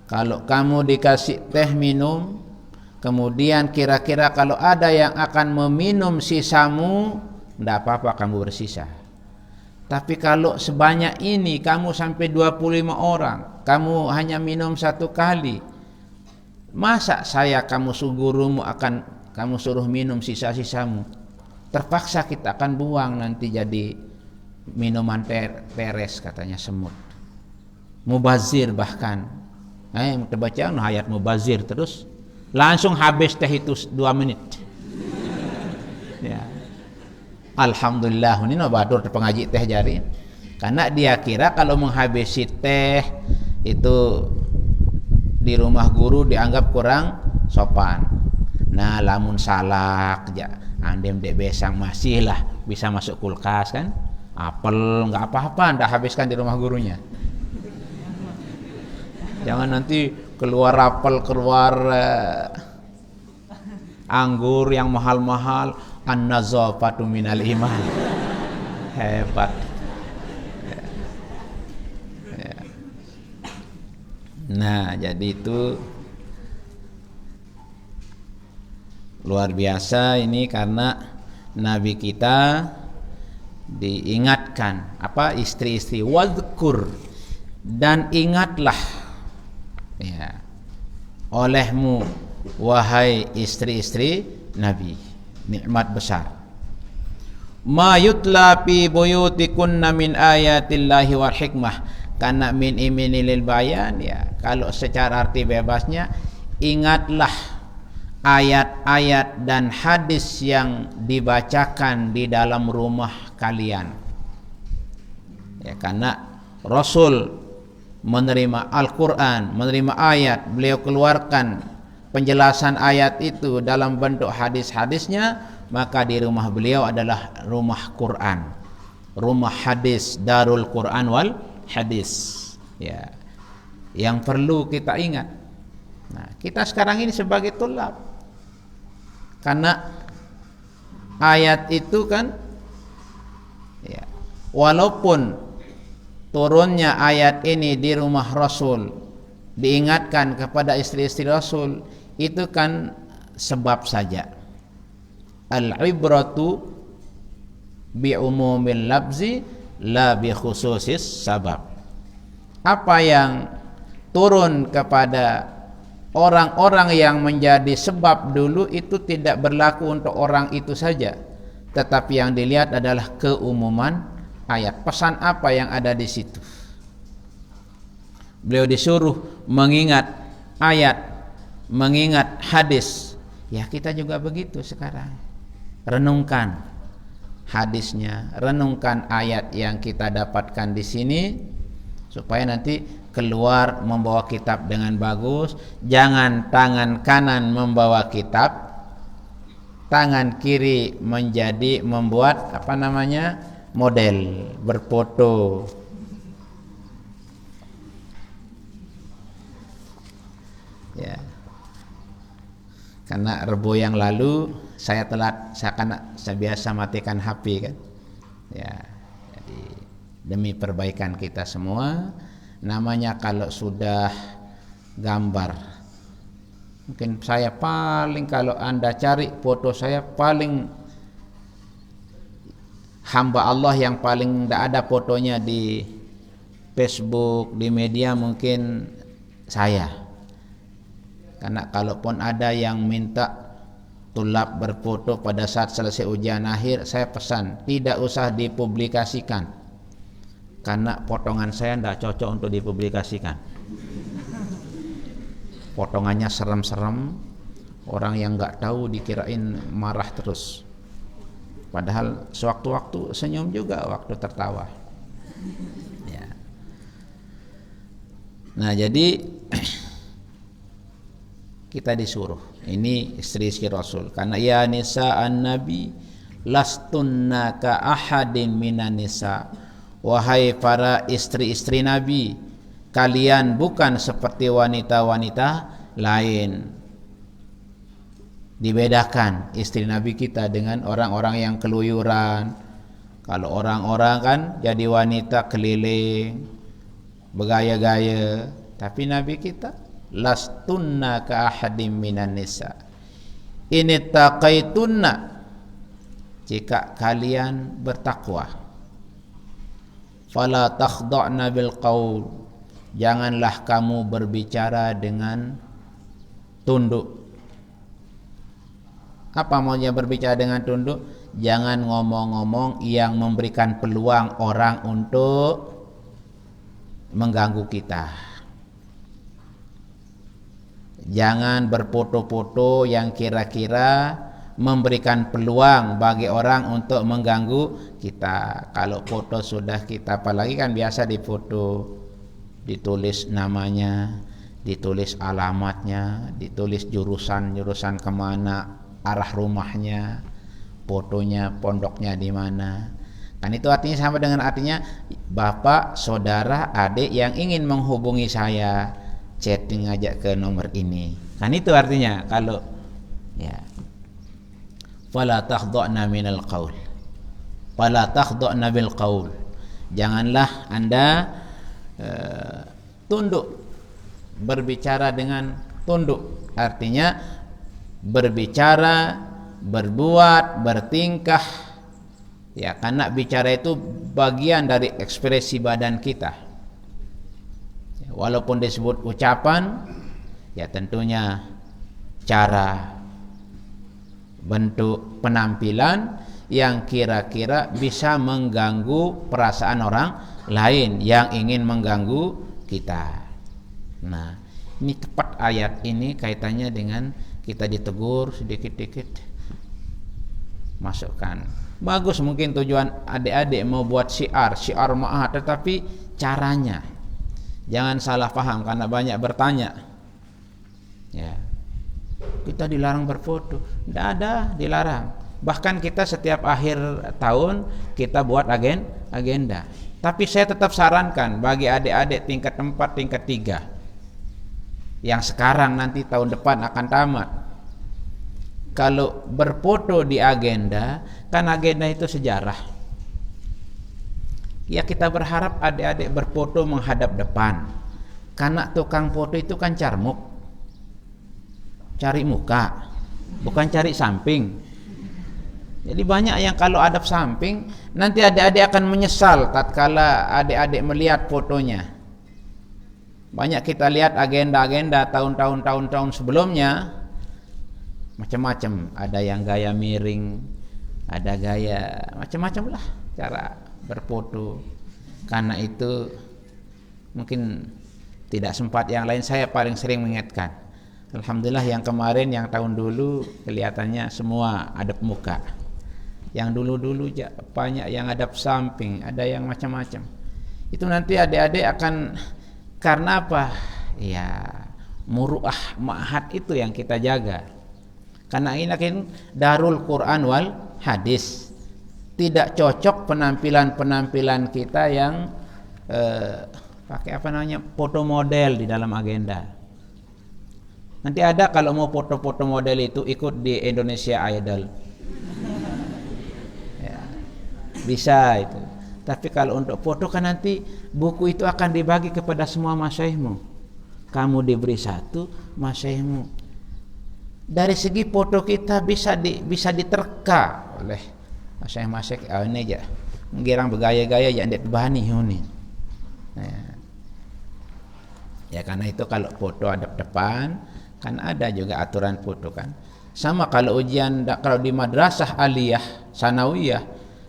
kalau kamu dikasih teh minum, kemudian kira-kira kalau ada yang akan meminum sisamu, tidak apa-apa kamu bersisa. Tapi kalau sebanyak ini kamu sampai 25 orang, kamu hanya minum satu kali, masa kamu gurumu akan kamu suruh minum sisa-sisamu? Terpaksa kita akan buang, nanti jadi minuman peres, katanya semut. Mubazir bahkan. Kita baca ayat mubazir terus, langsung habis teh itu 2 menit. Ya. Alhamdulillah, ini badur pengaji teh jari. Karena dia kira kalau menghabisi teh itu di rumah guru dianggap kurang sopan. Nah, lamun salak ja, andem dek besang masih lah bisa masuk kulkas kan. Apel enggak apa-apa, ndak habiskan di rumah gurunya. Jangan nanti keluar apel, keluar anggur yang mahal-mahal. An-nazafatu minal iman. Hebat. Nah, jadi itu luar biasa ini, karena Nabi kita diingatkan istri-istri, wadhkur, dan ingatlah ya olehmu wahai istri-istri Nabi, nikmat besar. Ma yutla fi buyutikunna min ayatillahi wal hikmah. Karena min imini lil bayan ya, kalau secara arti bebasnya, ingatlah ayat-ayat dan hadis yang dibacakan di dalam rumah kalian. Ya, karena Rasul menerima Al-Quran, menerima ayat, beliau keluarkan penjelasan ayat itu dalam bentuk hadis-hadisnya, maka di rumah beliau adalah rumah Quran, rumah hadis, Darul Quran wal Hadis. Ya, yang perlu kita ingat. Nah, kita sekarang ini sebagai tulab, Karena ayat itu kan ya, walaupun turunnya ayat ini di rumah Rasul, diingatkan kepada istri-istri Rasul, itu kan sebab saja. Al-ibratu bi umumil lafzi la bi khususis sabab. Apa yang turun kepada orang-orang yang menjadi sebab dulu itu tidak berlaku untuk orang itu saja, tetapi yang dilihat adalah keumuman ayat. Pesan apa yang ada di situ? Beliau disuruh mengingat ayat, mengingat hadis. Ya, kita juga begitu sekarang. Renungkan hadisnya, renungkan ayat yang kita dapatkan di sini, supaya nanti keluar membawa kitab dengan bagus. Jangan tangan kanan membawa kitab, tangan kiri menjadi membuat model berfoto. Ya, karena Rebo yang lalu saya telat, saya biasa matikan HP kan. Ya, jadi demi perbaikan kita semua. Namanya kalau sudah gambar, mungkin saya paling, kalau Anda cari foto saya paling, hamba Allah yang paling tidak ada fotonya di Facebook, di media, mungkin saya. Karena kalaupun ada yang minta tulab berfoto pada saat selesai ujian akhir, saya pesan tidak usah dipublikasikan, karena potongan saya tidak cocok untuk dipublikasikan. Potongannya serem-serem, orang yang nggak tahu dikirain marah terus, padahal sewaktu-waktu senyum juga waktu tertawa. Ya. Nah, jadi kita disuruh, ini istri-istri Rasul, karena ya nisa an-nabi lastunna ka ahadin minan nisa, wahai para istri-istri Nabi, kalian bukan seperti wanita-wanita lain. Dibedakan istri Nabi kita dengan orang-orang yang keluyuran. Kalau orang-orang kan jadi wanita keliling, bergaya-gaya, tapi Nabi kita lastunna ka ahadim minan nisa in taqaitunna, jika kalian bertakwa, fala takhda'na bil qaul, janganlah kamu berbicara dengan tunduk. Apa maunya berbicara dengan tunduk? Jangan ngomong-ngomong yang memberikan peluang orang untuk mengganggu kita. Jangan berfoto-foto yang kira-kira memberikan peluang bagi orang untuk mengganggu kita. Kalau foto sudah kita, apalagi kan biasa difoto, ditulis namanya, ditulis alamatnya, ditulis jurusan kemana, arah rumahnya, fotonya, pondoknya di mana. Kan itu artinya sama dengan artinya bapak, saudara, adik yang ingin menghubungi saya, chatting aja ke nomor ini. Kan itu artinya kalau ya. Fala takhda'na minal qaul. Fala takhda'na bil qaul. Janganlah Anda tunduk, berbicara dengan tunduk. Artinya berbicara, berbuat, bertingkah, ya, karena bicara itu bagian dari ekspresi badan kita. Walaupun disebut ucapan, ya tentunya cara, bentuk penampilan yang kira-kira bisa mengganggu perasaan orang lain yang ingin mengganggu kita. Nah, ini tepat ayat ini kaitannya dengan kita ditegur sedikit-sedikit, masukkan. Bagus mungkin tujuan adik-adik mau buat syiar ma'ah, tetapi caranya jangan salah paham, karena banyak bertanya. Ya, kita dilarang berfoto. Tidak ada dilarang. Bahkan kita setiap akhir tahun kita buat agenda. Tapi saya tetap sarankan bagi adik-adik tingkat 4, tingkat 3 yang sekarang nanti tahun depan akan tamat, kalau berfoto di agenda, kan agenda itu sejarah. Ya kita berharap adik-adik berfoto menghadap depan. Karena tukang foto itu kan carmuk, cari muka, bukan cari samping. Jadi banyak yang kalau hadap samping, nanti adik-adik akan menyesal tatkala adik-adik melihat fotonya. Banyak kita lihat agenda-agenda tahun-tahun sebelumnya, macam-macam. Ada yang gaya miring, ada gaya macam-macam lah cara berfoto. Karena itu mungkin tidak sempat yang lain, saya paling sering mengingatkan. Alhamdulillah yang kemarin, yang tahun dulu kelihatannya semua hadap muka. Yang dulu-dulu banyak yang hadap samping, ada yang macam-macam. Itu nanti adik-adik akan, karena apa? Ya, muruah ma'had itu yang kita jaga. Karena ini kan Darul Quran wal Hadis. Tidak cocok penampilan-penampilan kita yang pakai apa namanya, foto model di dalam agenda. Nanti ada kalau mau foto-foto model itu ikut di Indonesia Idol, ya, bisa itu. Tapi kalau untuk foto kan nanti buku itu akan dibagi kepada semua masyaihmu. Kamu diberi satu, masyaihmu. Dari segi foto kita bisa diterka oleh masyaikh-masyaikh. Ini aja menggirang bergaya-gaya yang tidak bahani ini. Ya karena itu kalau foto hadap depan, kan ada juga aturan foto kan. Sama kalau ujian, kalau di madrasah aliyah, sanawiyah,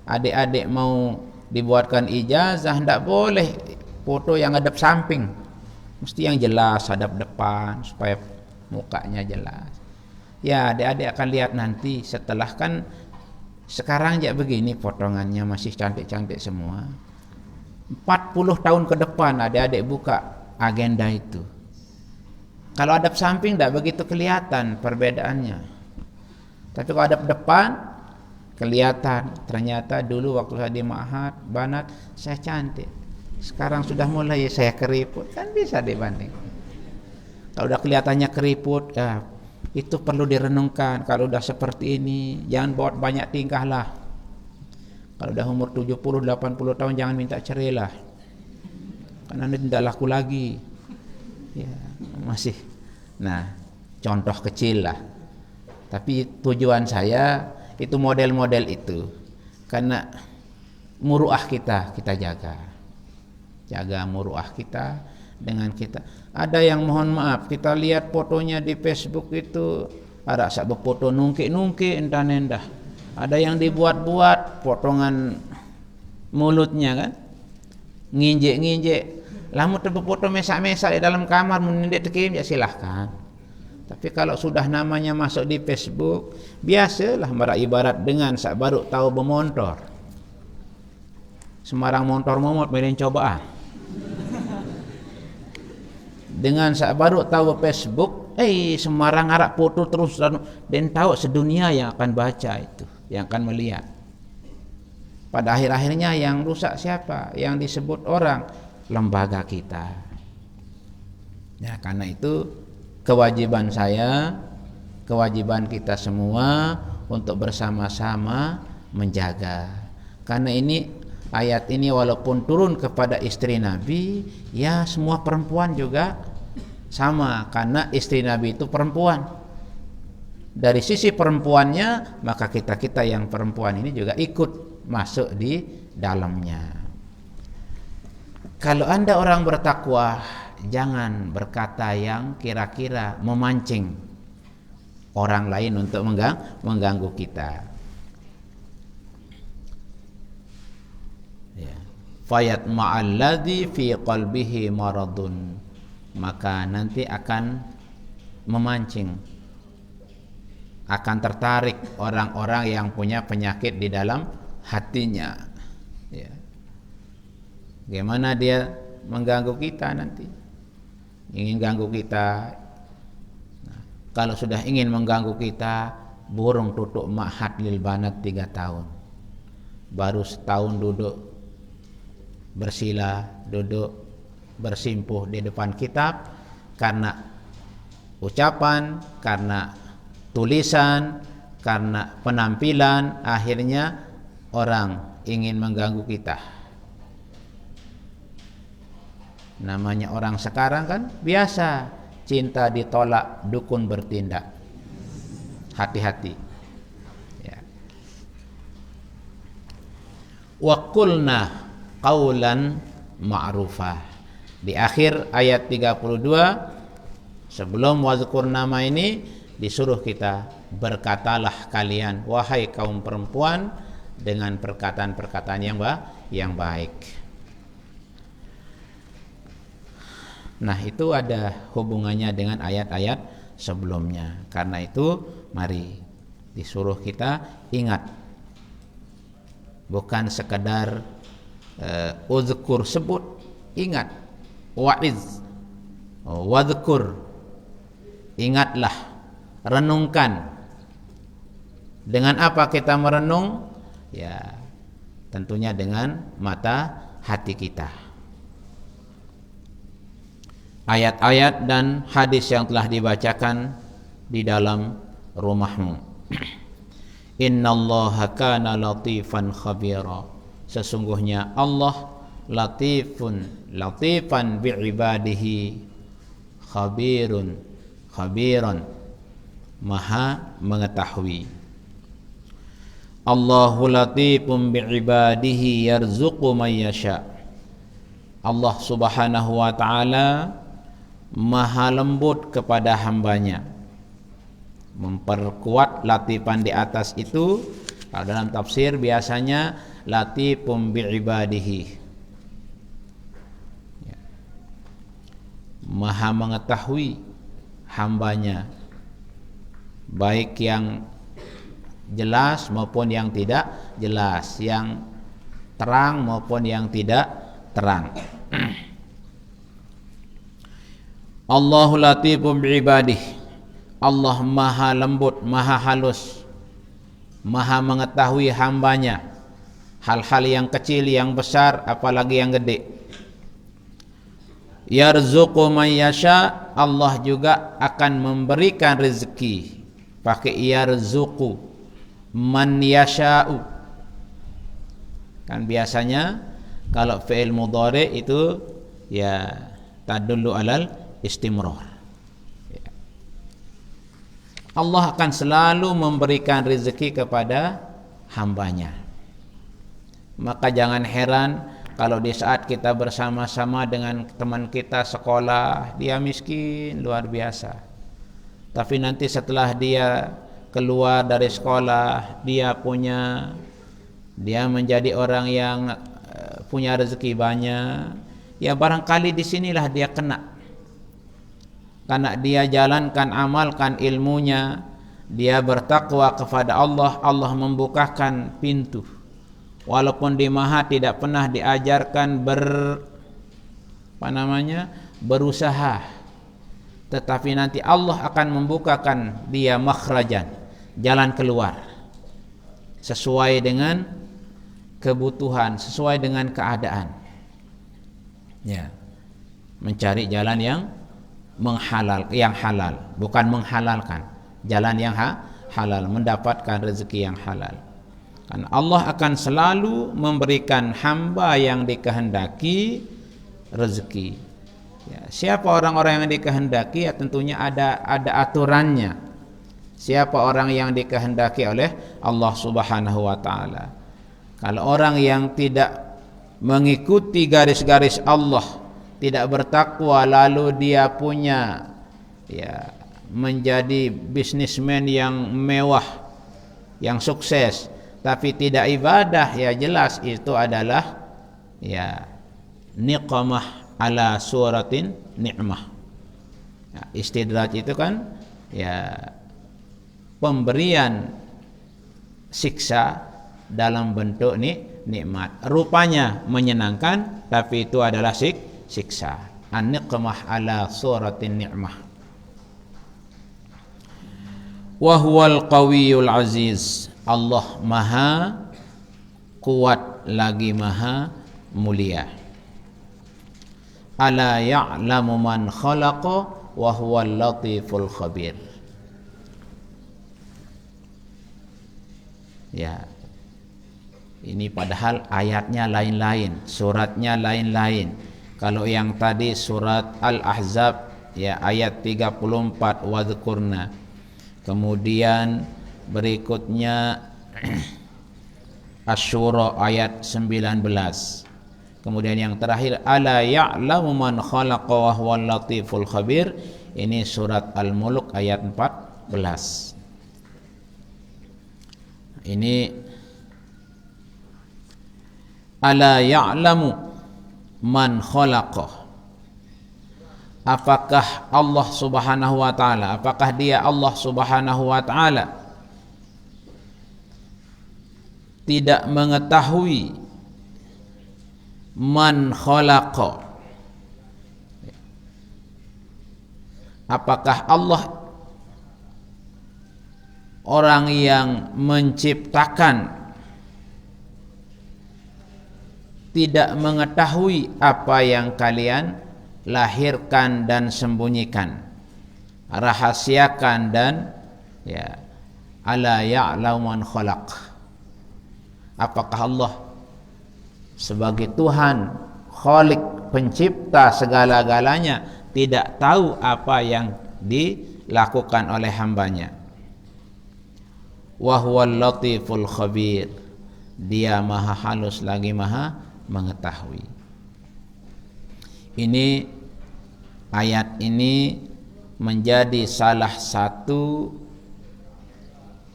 adik-adik mau dibuatkan ijazah, tidak boleh foto yang hadap samping. Mesti yang jelas hadap depan supaya mukanya jelas. Ya adik-adik akan lihat nanti setelah, kan sekarang ya begini potongannya masih cantik-cantik semua. 40 tahun ke depan adik-adik buka agenda itu, kalau hadap samping tidak begitu kelihatan perbedaannya. Tapi kalau hadap depan kelihatan. Ternyata dulu waktu saya di ma'had banat saya cantik, sekarang sudah mulai saya keriput, kan bisa dibanding. Kalau udah kelihatannya keriput, ya itu perlu direnungkan. Kalau udah seperti ini jangan buat banyak tingkah lah. Kalau udah umur 70-80 tahun jangan minta cerai lah, karena ini tidak laku lagi ya, masih. Nah, contoh kecil lah. Tapi tujuan saya itu model-model itu, karena muruah kita jaga muruah kita dengan kita. Ada yang mohon maaf kita lihat fotonya di Facebook itu ada sak foto nungki-nungki endah-endah. Ada yang dibuat-buat potongan mulutnya kan, nginjek-nginjek. Lamun tebu foto mesak-mesak di dalam kamar menindek tekim ya silahkan. Tapi kalau sudah namanya masuk di Facebook, biasalah ibarat dengan sak baru tahu bemontor. Semarang motor momot main coba. Dengan sak baru tahu Facebook, Semarang arak foto terus dan tahu sedunia yang akan baca itu, yang akan melihat. Pada akhir-akhirnya yang rusak siapa? Yang disebut orang, lembaga kita. Ya, karena itu kewajiban saya, kewajiban kita semua untuk bersama-sama menjaga. Karena ini ayat ini walaupun turun kepada istri Nabi, ya semua perempuan juga sama, karena istri Nabi itu perempuan. Dari sisi perempuannya, maka kita yang perempuan ini juga ikut masuk di dalamnya. Kalau Anda orang bertakwa, jangan berkata yang kira-kira memancing orang lain untuk mengganggu kita. Ya. Fayat ma'alladzi fi qalbihi maradun, maka nanti akan memancing, akan tertarik orang-orang yang punya penyakit di dalam hatinya. Ya. Bagaimana dia mengganggu kita nanti? Ingin ganggu kita. Nah, kalau sudah ingin mengganggu kita, burung tutup ma'had lil banat 3 tahun. Baru setahun duduk bersila, duduk bersimpuh di depan kitab, karena ucapan, karena tulisan, karena penampilan akhirnya orang ingin mengganggu kita. Namanya orang sekarang kan biasa, cinta ditolak, dukun bertindak. Hati-hati. Ya. Wa qulna qawlan ma'rufah. Di akhir ayat 32 sebelum wazkur nama ini disuruh kita, berkatalah kalian wahai kaum perempuan dengan perkataan-perkataan yang baik. Nah, itu ada hubungannya dengan ayat-ayat sebelumnya. Karena itu mari disuruh kita ingat, bukan sekedar uzkur, sebut, ingat, wa'iz, wadhkur, ingatlah, renungkan. Dengan apa kita merenung? Ya, tentunya dengan mata hati kita. Ayat-ayat dan hadis yang telah dibacakan di dalam rumahmu. Innallaha kana latifan khabira. Sesungguhnya Allah latifan bi'ibadihi, khabiran, maha mengetahui. Allahu latifun bi'ibadihi yarzuqu man yasha. Allah Subhanahu wa ta'ala maha lembut kepada hambanya. Memperkuat latifan di atas itu, kalau dalam tafsir biasanya latifum bi'ibadihi, ya, maha mengetahui hambanya, baik yang jelas maupun yang tidak jelas, yang terang maupun yang tidak terang. Allahu latifum bi'ibadihi. Allah maha lembut, maha halus, maha mengetahui hambanya, hal-hal yang kecil, yang besar, apalagi yang gede. Yarzuqu man yasha. Allah juga akan memberikan rezeki, pakai yarzuqu man yasha'u. Kan biasanya kalau fi'il mudhari itu ya tadullu alal istimrar. Allah akan selalu memberikan rezeki kepada hambanya. Maka jangan heran kalau di saat kita bersama-sama dengan teman kita sekolah, dia miskin luar biasa, tapi nanti setelah dia keluar dari sekolah, dia menjadi orang yang punya rezeki banyak, ya barangkali disinilah dia kena. Karena dia jalankan, amalkan ilmunya, dia bertakwa kepada Allah, Allah membukakan pintu. Walaupun di maha tidak pernah diajarkan berusaha, tetapi nanti Allah akan membukakan dia makhrajan, jalan keluar, sesuai dengan kebutuhan, sesuai dengan keadaan. Ya, mencari jalan yang halal, bukan menghalalkan, jalan yang halal, mendapatkan rezeki yang halal. Karena Allah akan selalu memberikan hamba yang dikehendaki rezeki. Ya, siapa orang-orang yang dikehendaki? Ya, tentunya ada aturannya. Siapa orang yang dikehendaki oleh Allah Subhanahu wa ta'ala? Kalau orang yang tidak mengikuti garis-garis Allah, tidak bertakwa, lalu dia punya menjadi bisnismen yang mewah, yang sukses, tapi tidak ibadah, ya jelas itu adalah niqamah ala suratin ni'mah. Istidraj itu kan pemberian siksa dalam bentuk nikmat. Rupanya menyenangkan, tapi itu adalah siksa. An-niqmah ala suratin ni'mah. Wa huwal qawiyul aziz. Allah maha kuat lagi maha mulia. Ala ya'lamu man khalaqa wa huwal latiful khabir. Ya. Ini padahal ayatnya lain-lain, suratnya lain-lain. Kalau yang tadi surat Al-Ahzab ya ayat 34 wadhkurna. Kemudian berikutnya Asy-Syura ayat 19. Kemudian yang terakhir ala ya'lamu man khalaqa wa huwal latiful khabir. Ini surat Al-Mulk ayat 14. Ini ala ya'lamu man khalaqa. Apakah Allah Subhanahu wa taala, apakah dia Allah Subhanahu wa taala tidak mengetahui man khalaqa? Apakah Allah orang yang menciptakan tidak mengetahui apa yang kalian lahirkan dan sembunyikan, rahasiakan dan ya, ala ya'lamu man khalaq. Apakah Allah sebagai Tuhan Khaliq, pencipta segala-galanya, tidak tahu apa yang dilakukan oleh hambanya? Wa huwal latiful khabir. Dia maha halus lagi maha mengetahui. Ini ayat ini menjadi salah satu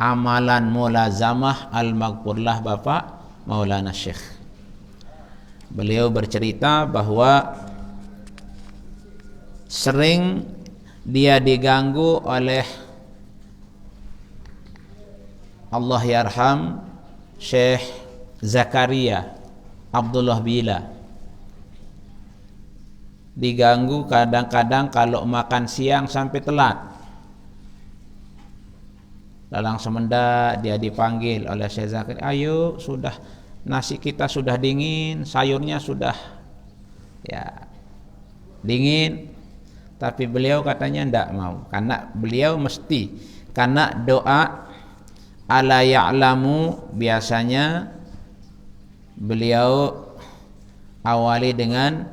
amalan mulazamah al-maghfurlah Bapak Maulana Syekh. Beliau bercerita bahwa sering dia diganggu oleh Allah yarham Syekh Zakaria Abdullah Bila. Diganggu kadang-kadang kalau makan siang sampai telat. Dalang semenda dia dipanggil oleh Syekh Zakaria, ayo sudah, nasi kita sudah dingin, sayurnya sudah ya dingin. Tapi beliau katanya tidak mau, karena beliau mesti, karena doa ala ya'lamu biasanya beliau awali dengan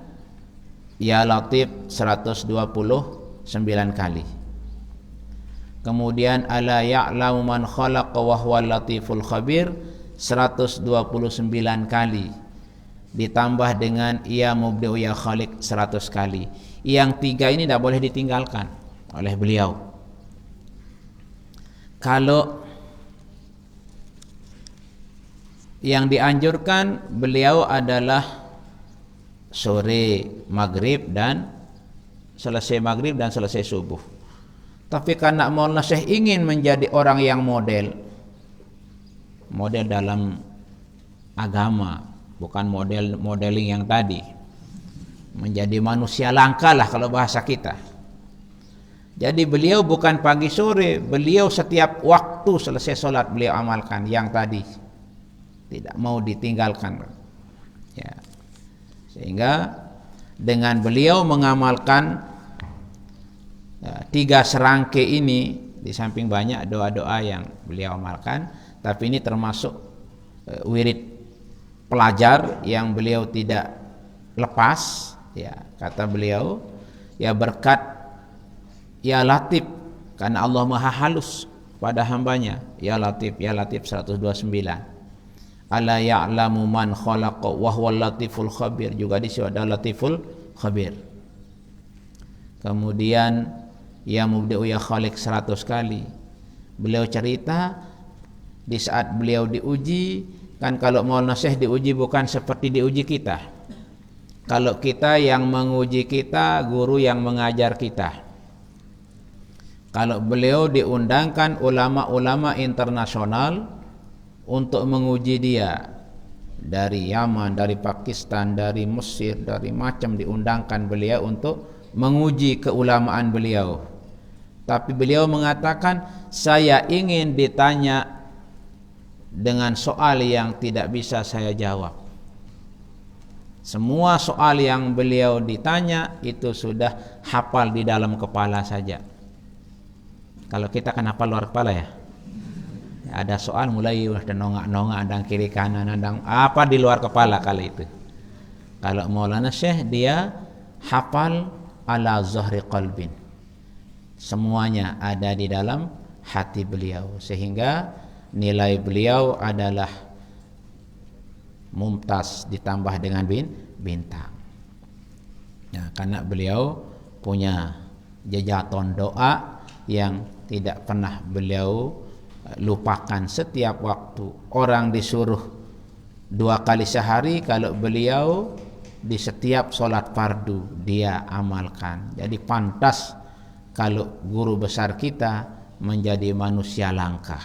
ya Latif 129 kali. Kemudian ala ya'lamu man khalaqa wa huwal latiful khabir 129 kali. Ditambah dengan ya mubdi'u ya khaliq 100 kali. Yang tiga ini tidak boleh ditinggalkan oleh beliau. Kalau yang dianjurkan beliau adalah sore maghrib dan selesai maghrib dan selesai subuh. Tapi karena Maulana Syekh ingin menjadi orang yang model dalam agama, bukan modeling yang tadi, menjadi manusia langka lah kalau bahasa kita. Jadi beliau bukan pagi sore, beliau setiap waktu selesai sholat beliau amalkan yang tadi, tidak mau ditinggalkan ya. Sehingga dengan beliau mengamalkan ya, 3 serangkai ini, di samping banyak doa-doa yang beliau amalkan, tapi ini termasuk wirid pelajar yang beliau tidak lepas ya. Kata beliau ya, berkat ya Latif, karena Allah maha halus pada hambanya, ya Latif 129. Ala ya'lamu man khalaqa wa huwal latiful khabir, juga disebut ada latiful khabir. Kemudian ya mubdi'u ya khaliq 100 kali. Beliau cerita di saat beliau diuji, kan kalau Maulana Syekh diuji bukan seperti diuji kita. Kalau kita yang menguji kita, guru yang mengajar kita. Kalau beliau diundangkan ulama-ulama internasional untuk menguji dia, dari Yaman, dari Pakistan, dari Mesir, dari macam diundangkan beliau untuk menguji keulamaan beliau. Tapi beliau mengatakan, saya ingin ditanya dengan soal yang tidak bisa saya jawab. Semua soal yang beliau ditanya itu sudah hafal di dalam kepala saja. Kalau kita kan hafal luar kepala ya. ada soal mulai udah nongak-nongak andang kiri kanan andang apa di luar kepala kali itu. Kalau Maulana Syekh dia hafal ala zahri qalbin. Semuanya ada di dalam hati beliau sehingga nilai beliau adalah mumtaz ditambah dengan bintang. Nah, karena beliau punya jejaton doa yang tidak pernah beliau lupakan setiap waktu. Orang disuruh 2 kali sehari, kalau beliau di setiap solat fardu dia amalkan. Jadi pantas kalau guru besar kita menjadi manusia langka.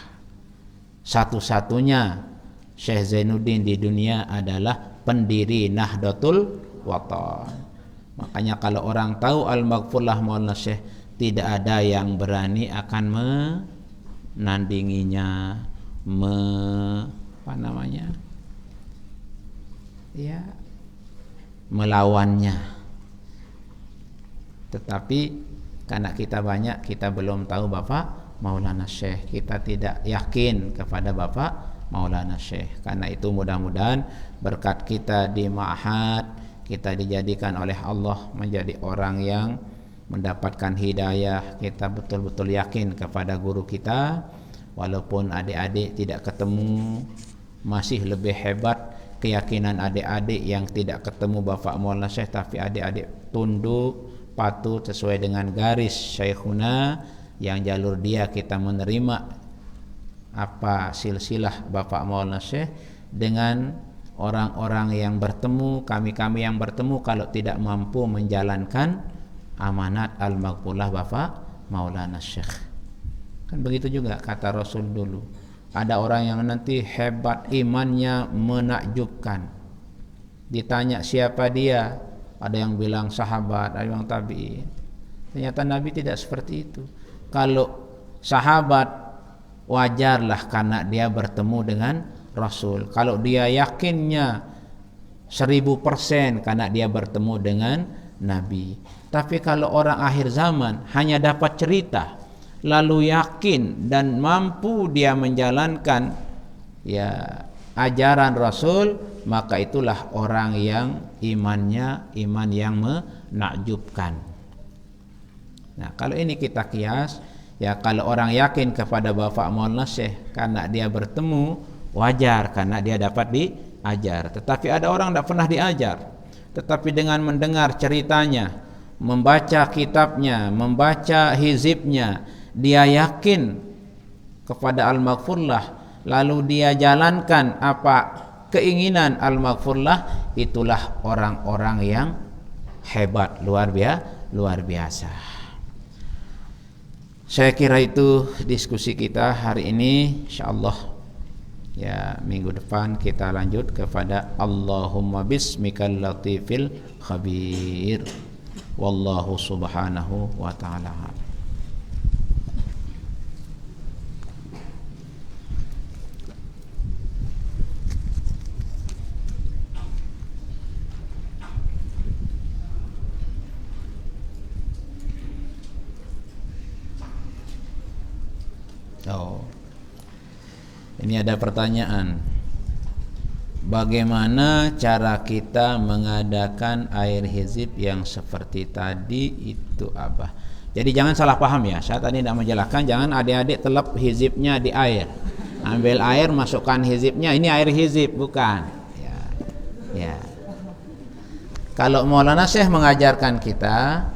Satu-satunya Syekh Zainuddin di dunia adalah pendiri Nahdlatul Watan. Makanya kalau orang tahu Al-Maghfurlah Maulana Syekh, tidak ada yang berani akan menandinginya, melawannya. Tetapi karena kita banyak, kita belum tahu Bapak Maulana Syekh, kita tidak yakin kepada Bapak Maulana Syekh. Karena itu mudah-mudahan berkat kita di ma'had, kita dijadikan oleh Allah menjadi orang yang mendapatkan hidayah. Kita betul-betul yakin kepada guru kita, walaupun adik-adik tidak ketemu, masih lebih hebat keyakinan adik-adik yang tidak ketemu Bapak Maulana Syekh, tapi adik-adik tunduk patuh sesuai dengan garis Syekhuna yang jalur dia kita menerima apa silsilah Bapak Maulana Syekh. Dengan orang-orang yang bertemu, kami-kami yang bertemu, kalau tidak mampu menjalankan amanat Al-Maghfurlah Bapak Maulana Syekh. Kan begitu juga kata Rasul dulu. Ada orang yang nanti hebat imannya menakjubkan. Ditanya siapa dia, ada yang bilang sahabat, ada yang tabi'in. Ternyata Nabi tidak seperti itu. Kalau sahabat wajarlah karena dia bertemu dengan Rasul. Kalau dia yakinnya 1000% karena dia bertemu dengan Nabi. Tapi kalau orang akhir zaman hanya dapat cerita, lalu yakin dan mampu dia menjalankan ajaran Rasul, maka itulah orang yang imannya iman yang menakjubkan. Nah, kalau ini kita kias, kalau orang yakin kepada Bapak Maulana Syekh karena dia bertemu, wajar karena dia dapat diajar. Tetapi ada orang tidak pernah diajar, tetapi dengan mendengar ceritanya, membaca kitabnya, membaca hizibnya, dia yakin kepada Al-Maghfurlah, lalu dia jalankan apa keinginan Al-Maghfurlah, itulah orang-orang yang hebat, luar biasa. Saya kira itu diskusi kita hari ini. InsyaAllah minggu depan kita lanjut kepada Allahumma bismikal latifil khabir. Wallahu subhanahu wa ta'ala. Ini ada pertanyaan. Bagaimana cara kita mengadakan air hizib yang seperti tadi itu, Abah? Jadi jangan salah paham ya. Saya tadi tidak menjelaskan, jangan adik-adik telap hizibnya di air. Ambil air, masukkan hizibnya, ini air hizib, bukan. Ya. Kalau Maulana Syekh mengajarkan kita,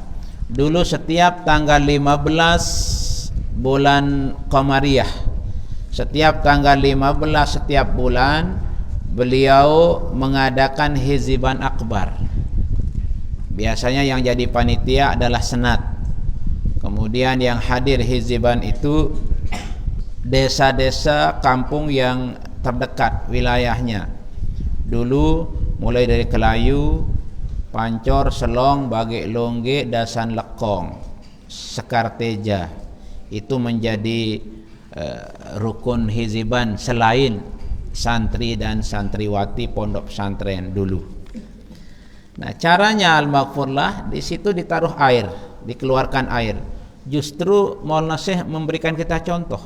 dulu setiap tanggal 15 bulan Qamariyah, setiap tanggal 15 setiap bulan beliau mengadakan hiziban akbar. Biasanya yang jadi panitia adalah senat. Kemudian yang hadir hiziban itu desa-desa kampung yang terdekat wilayahnya. Dulu mulai dari Kelayu, Pancor, Selong, Bage Longge, Dasan Lekong, Sekarteja. Itu menjadi rukun hiziban selain santri dan santriwati pondok pesantren dulu. Nah, caranya Al-Maghfurlah, di situ ditaruh air, dikeluarkan air. Justru Maulana Syekh memberikan kita contoh.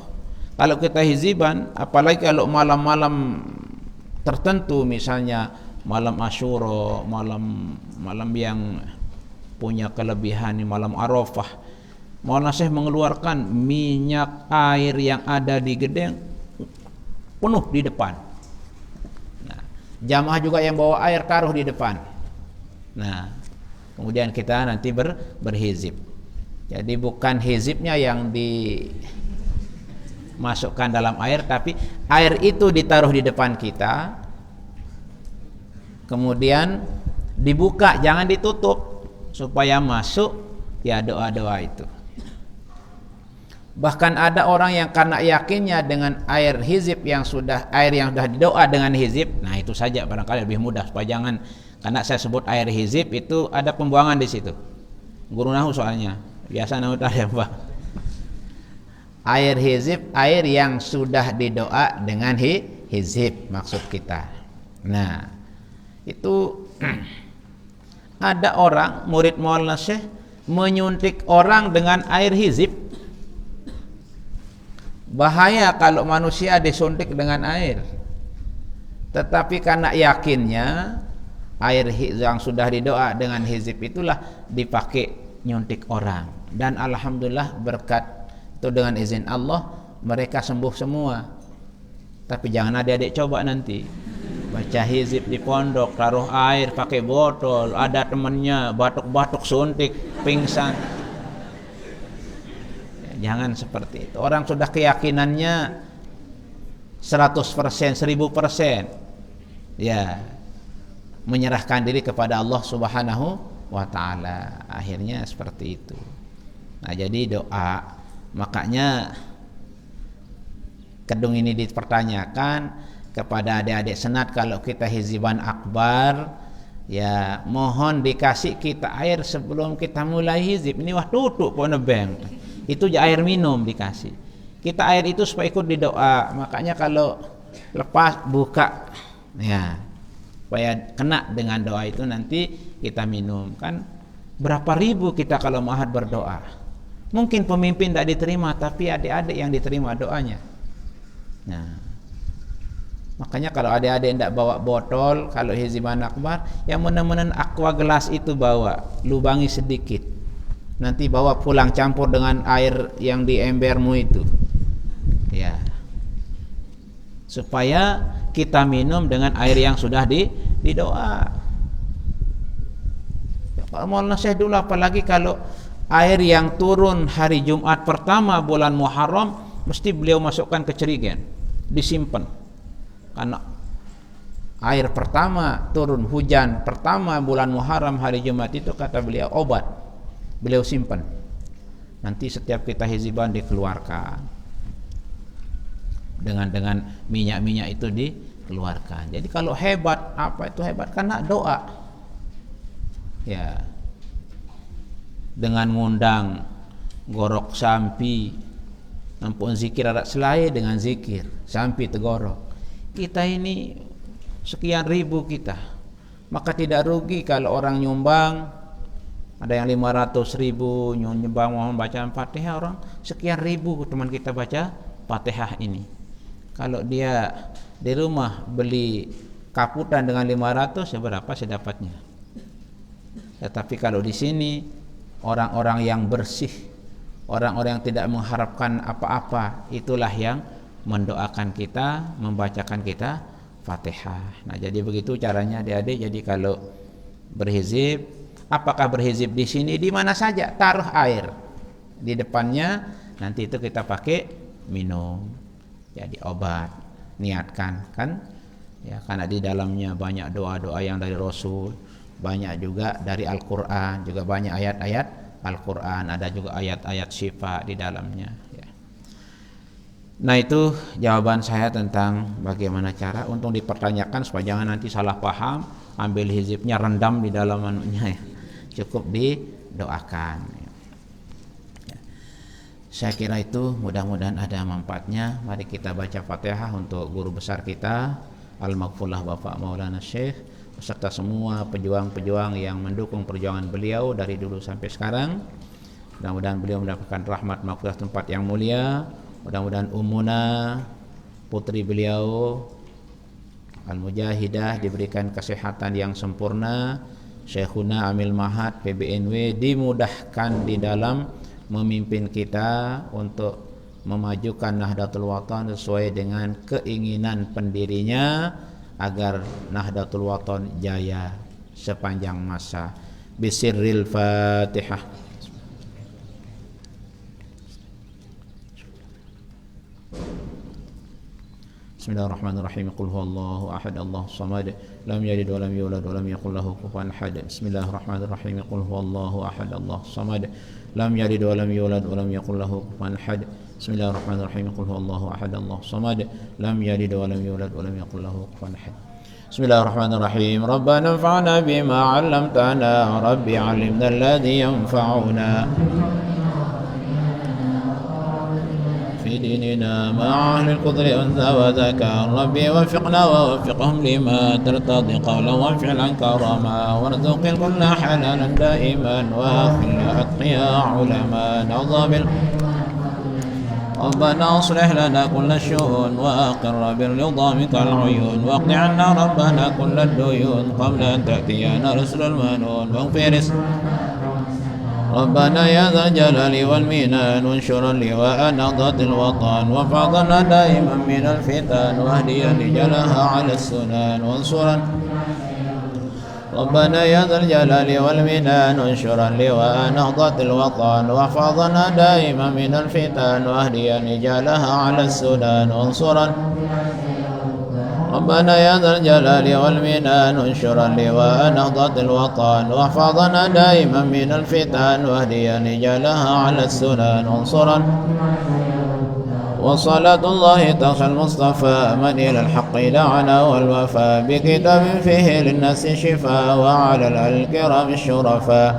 Kalau kita hiziban, apalagi kalau malam-malam tertentu, misalnya malam Asyura, malam yang punya kelebihan, malam Arafah, Maulana Syekh mengeluarkan minyak air yang ada di gedeng penuh di depan. Nah, jamaah juga yang bawa air taruh di depan. Nah, kemudian kita nanti berhizib. Jadi bukan hizibnya yang dimasukkan dalam air, tapi air itu ditaruh di depan kita, kemudian dibuka, jangan ditutup, supaya masuk ya doa-doa itu. Bahkan ada orang yang karena yakinnya dengan air yang sudah didoa dengan hizib, nah itu saja barangkali lebih mudah, supaya jangan, karena saya sebut air hizib itu ada pembuangan di situ. Guru nahu soalnya biasa nahu tadi apa? Air hizib, air yang sudah didoa dengan hizib maksud kita. Nah, itu ada orang murid Maulana Syekh menyuntik orang dengan air hizib. Bahaya kalau manusia disuntik dengan air. Tetapi karena yakinnya air yang sudah didoa dengan hizib itulah dipakai nyuntik orang, dan alhamdulillah berkat itu dengan izin Allah mereka sembuh semua. Tapi jangan adik-adik coba nanti baca hizib di pondok, taruh air pakai botol, ada temennya batuk-batuk suntik pingsan. Ya, jangan seperti itu. Orang sudah keyakinannya 100%, 1000%, ya menyerahkan diri kepada Allah Subhanahu wa ta'ala, akhirnya seperti itu. Nah, jadi doa, makanya kedung ini dipertanyakan kepada adik-adik senat, kalau kita hiziban akbar, ya mohon dikasih kita air sebelum kita mulai hizib. Ini wah tutup pun nebeng, itu air minum dikasih kita, air itu supaya ikut di doa. Makanya kalau lepas buka, ya supaya kena dengan doa itu, nanti kita minum. Kan berapa ribu kita kalau mahad berdoa, mungkin pemimpin tidak diterima, tapi adik-adik yang diterima doanya. Nah, makanya kalau adik-adik tidak bawa botol, kalau hiziban akbar, yang menemenan aqua gelas itu bawa, lubangi sedikit, nanti bawa pulang campur dengan air yang di embermu itu, ya, supaya kita minum dengan air yang sudah didoa. Kalau Maulana Syekh dulu, apalagi kalau air yang turun hari Jumat pertama bulan Muharram, mesti beliau masukkan ke cerigen, disimpan. Karena air pertama turun, hujan pertama bulan Muharram hari Jumat itu, kata beliau obat, beliau simpan. Nanti setiap kita hiziban dikeluarkan dengan minyak-minyak itu dikeluarkan. Jadi kalau hebat, apa itu hebat? Karena doa, ya, dengan ngundang gorok sampi, nampun zikir adat selai dengan zikir sampi tegorok. Kita ini sekian ribu kita, maka tidak rugi kalau orang nyumbang, ada yang 500.000 nyumbang mau baca Fatihah, orang sekian ribu teman kita baca Fatihah ini. Kalau dia di rumah beli kaputan dengan 500, ya berapa sedapatnya. Tetapi kalau di sini orang-orang yang bersih, orang-orang yang tidak mengharapkan apa-apa, itulah yang mendoakan kita, membacakan kita Fatihah. Nah, jadi begitu caranya adik-adik. Jadi kalau berhizib, apakah berhizib di sini, di mana saja, taruh air di depannya, nanti itu kita pakai minum. Jadi obat, niatkan kan, ya, karena di dalamnya banyak doa-doa yang dari Rasul, banyak juga dari Al-Quran, juga banyak ayat-ayat Al-Quran, ada juga ayat-ayat syifa di dalamnya, ya. Nah, itu jawaban saya tentang bagaimana cara. Untung dipertanyakan supaya jangan nanti salah paham, ambil hizibnya rendam di dalam anunya, ya. Cukup didoakan, ya. Saya kira itu mudah-mudahan ada manfaatnya. Mari kita baca Fatihah untuk guru besar kita Al-Maghfurlah Bapak Maulana Syekh beserta semua pejuang-pejuang yang mendukung perjuangan beliau dari dulu sampai sekarang. Mudah-mudahan beliau mendapatkan rahmat maghfirah tempat yang mulia. Mudah-mudahan Ummuna, putri beliau Al-Mujahidah, diberikan kesehatan yang sempurna. Syekhuna Amil Mahad PBNW dimudahkan di dalam memimpin kita untuk memajukan Nahdlatul Wathon sesuai dengan keinginan pendirinya agar Nahdlatul Wathon jaya sepanjang masa. Bisirril Fatihah. Bismillahirrahmanirrahim. Qul huwallahu ahad, Allahus samad, lam yalid wa lam yulad wa lam yakul lahu kufuwan ahad. Bismillahirrahmanirrahim. Qul huwallahu ahad, Allahus samad, lam yalid wa lam yulad wa lam yakul lahu kufuwan ahad. Bismillahirrahmanirrahim. Qul huwallahu ahad, Allahus samad, lam yalid wa lam yulad wa lam yakul lahu kufuwan ahad. Bismillahirrahmanirrahim. Rabbana anfa'na bima 'allamtana, rabbi 'allimna alladhi yanfa'una في ديننا مع أهل القدر أنثى وذكر. ربي وفقنا ووفقهم لما ترتضي قولا وفعلا كرما، وارزق الكل حلالا دائما وأخل أتقياء علما نوضى ربنا أصلح لنا كل الشؤون وأقر بالرضا منك العيون، واقض عنا ربنا كل الديون قبل أن تأتينا رسل المنون، واغفر ربنا يا ذا الجلال والمنان، وانشر اللواء نهضة الوطن، وفاضنا دائما من الفتن، واهديا رجالها على السنن، وانصرا ربنا يا ذا الجلال والمنان، وانشر اللواء نهضة الوطن، وفاضنا دائما من الفتن، واهديا رجالها على السنن، وانصرا ربنا يا ذا الجلال والمنان، وانشر اللواء نهضة الوطن، واحفظنا دائما من الفتن، واهديا رجالها على السنن، وانصرا وصلاة الله تخشى المصطفى من إلى الحق دعنا والوفاء، بكتاب فيه للناس شفاء، وعلى الكرام الشرفاء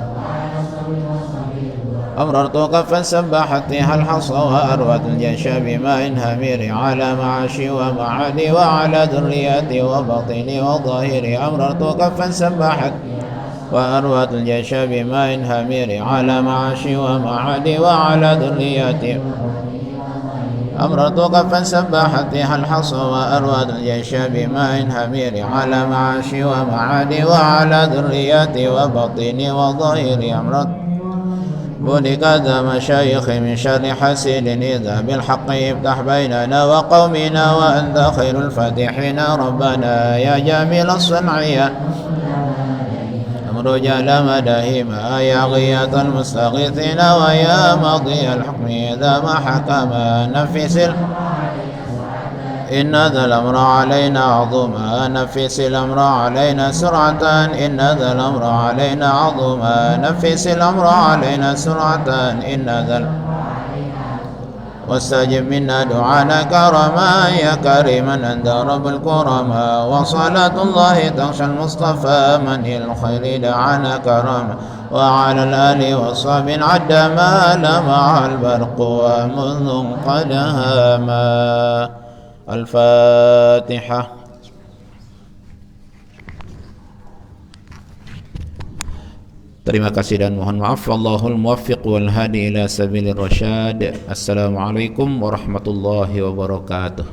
أمررت كفا سبحت فيها الحصى، وأروت الجيش بماء همير على معاشي ومعادي، وعلى ذرياتي وبطني وظاهري. أمررت كفا سبحت وأروت الجيش بماء همير على معاشي ومعادي، وعلى ذرياتي. أمررت كفا سبحت فيها الحصى، وأروت الجيش بماء همير على معاشي ومعادي، وعلى ذرياتي وبطني وظاهري. أمرت بلغ ذا مشايخ من شر حسد، إذا بالحق يفتح بيننا وقومنا، وأنت خير الفاتحين. ربنا يا جميل الصنعية رجال مداهما، يا غياث المستغيثين، ويا ماضي الحكم إذا ما حكم. نفس إن ذا الأمر علينا عظما، نفس الأمر علينا سرعة، إن ذا الأمر علينا عظما، نفس الأمر علينا سرعة، إن ذا واستجب منا دعانا كرما، يا كريما أنت رب الكرما. وصلاة الله تغشى المصطفى من الخير دعانا كرما، وعلى الآل والصحب عد ما لمع البرق ومنذ قد هاما. الفاتحة. Terima kasih dan mohon maaf. Wallahul muwaffiq wal hadi ila sabilir rasyad. Assalamualaikum warahmatullahi wabarakatuh.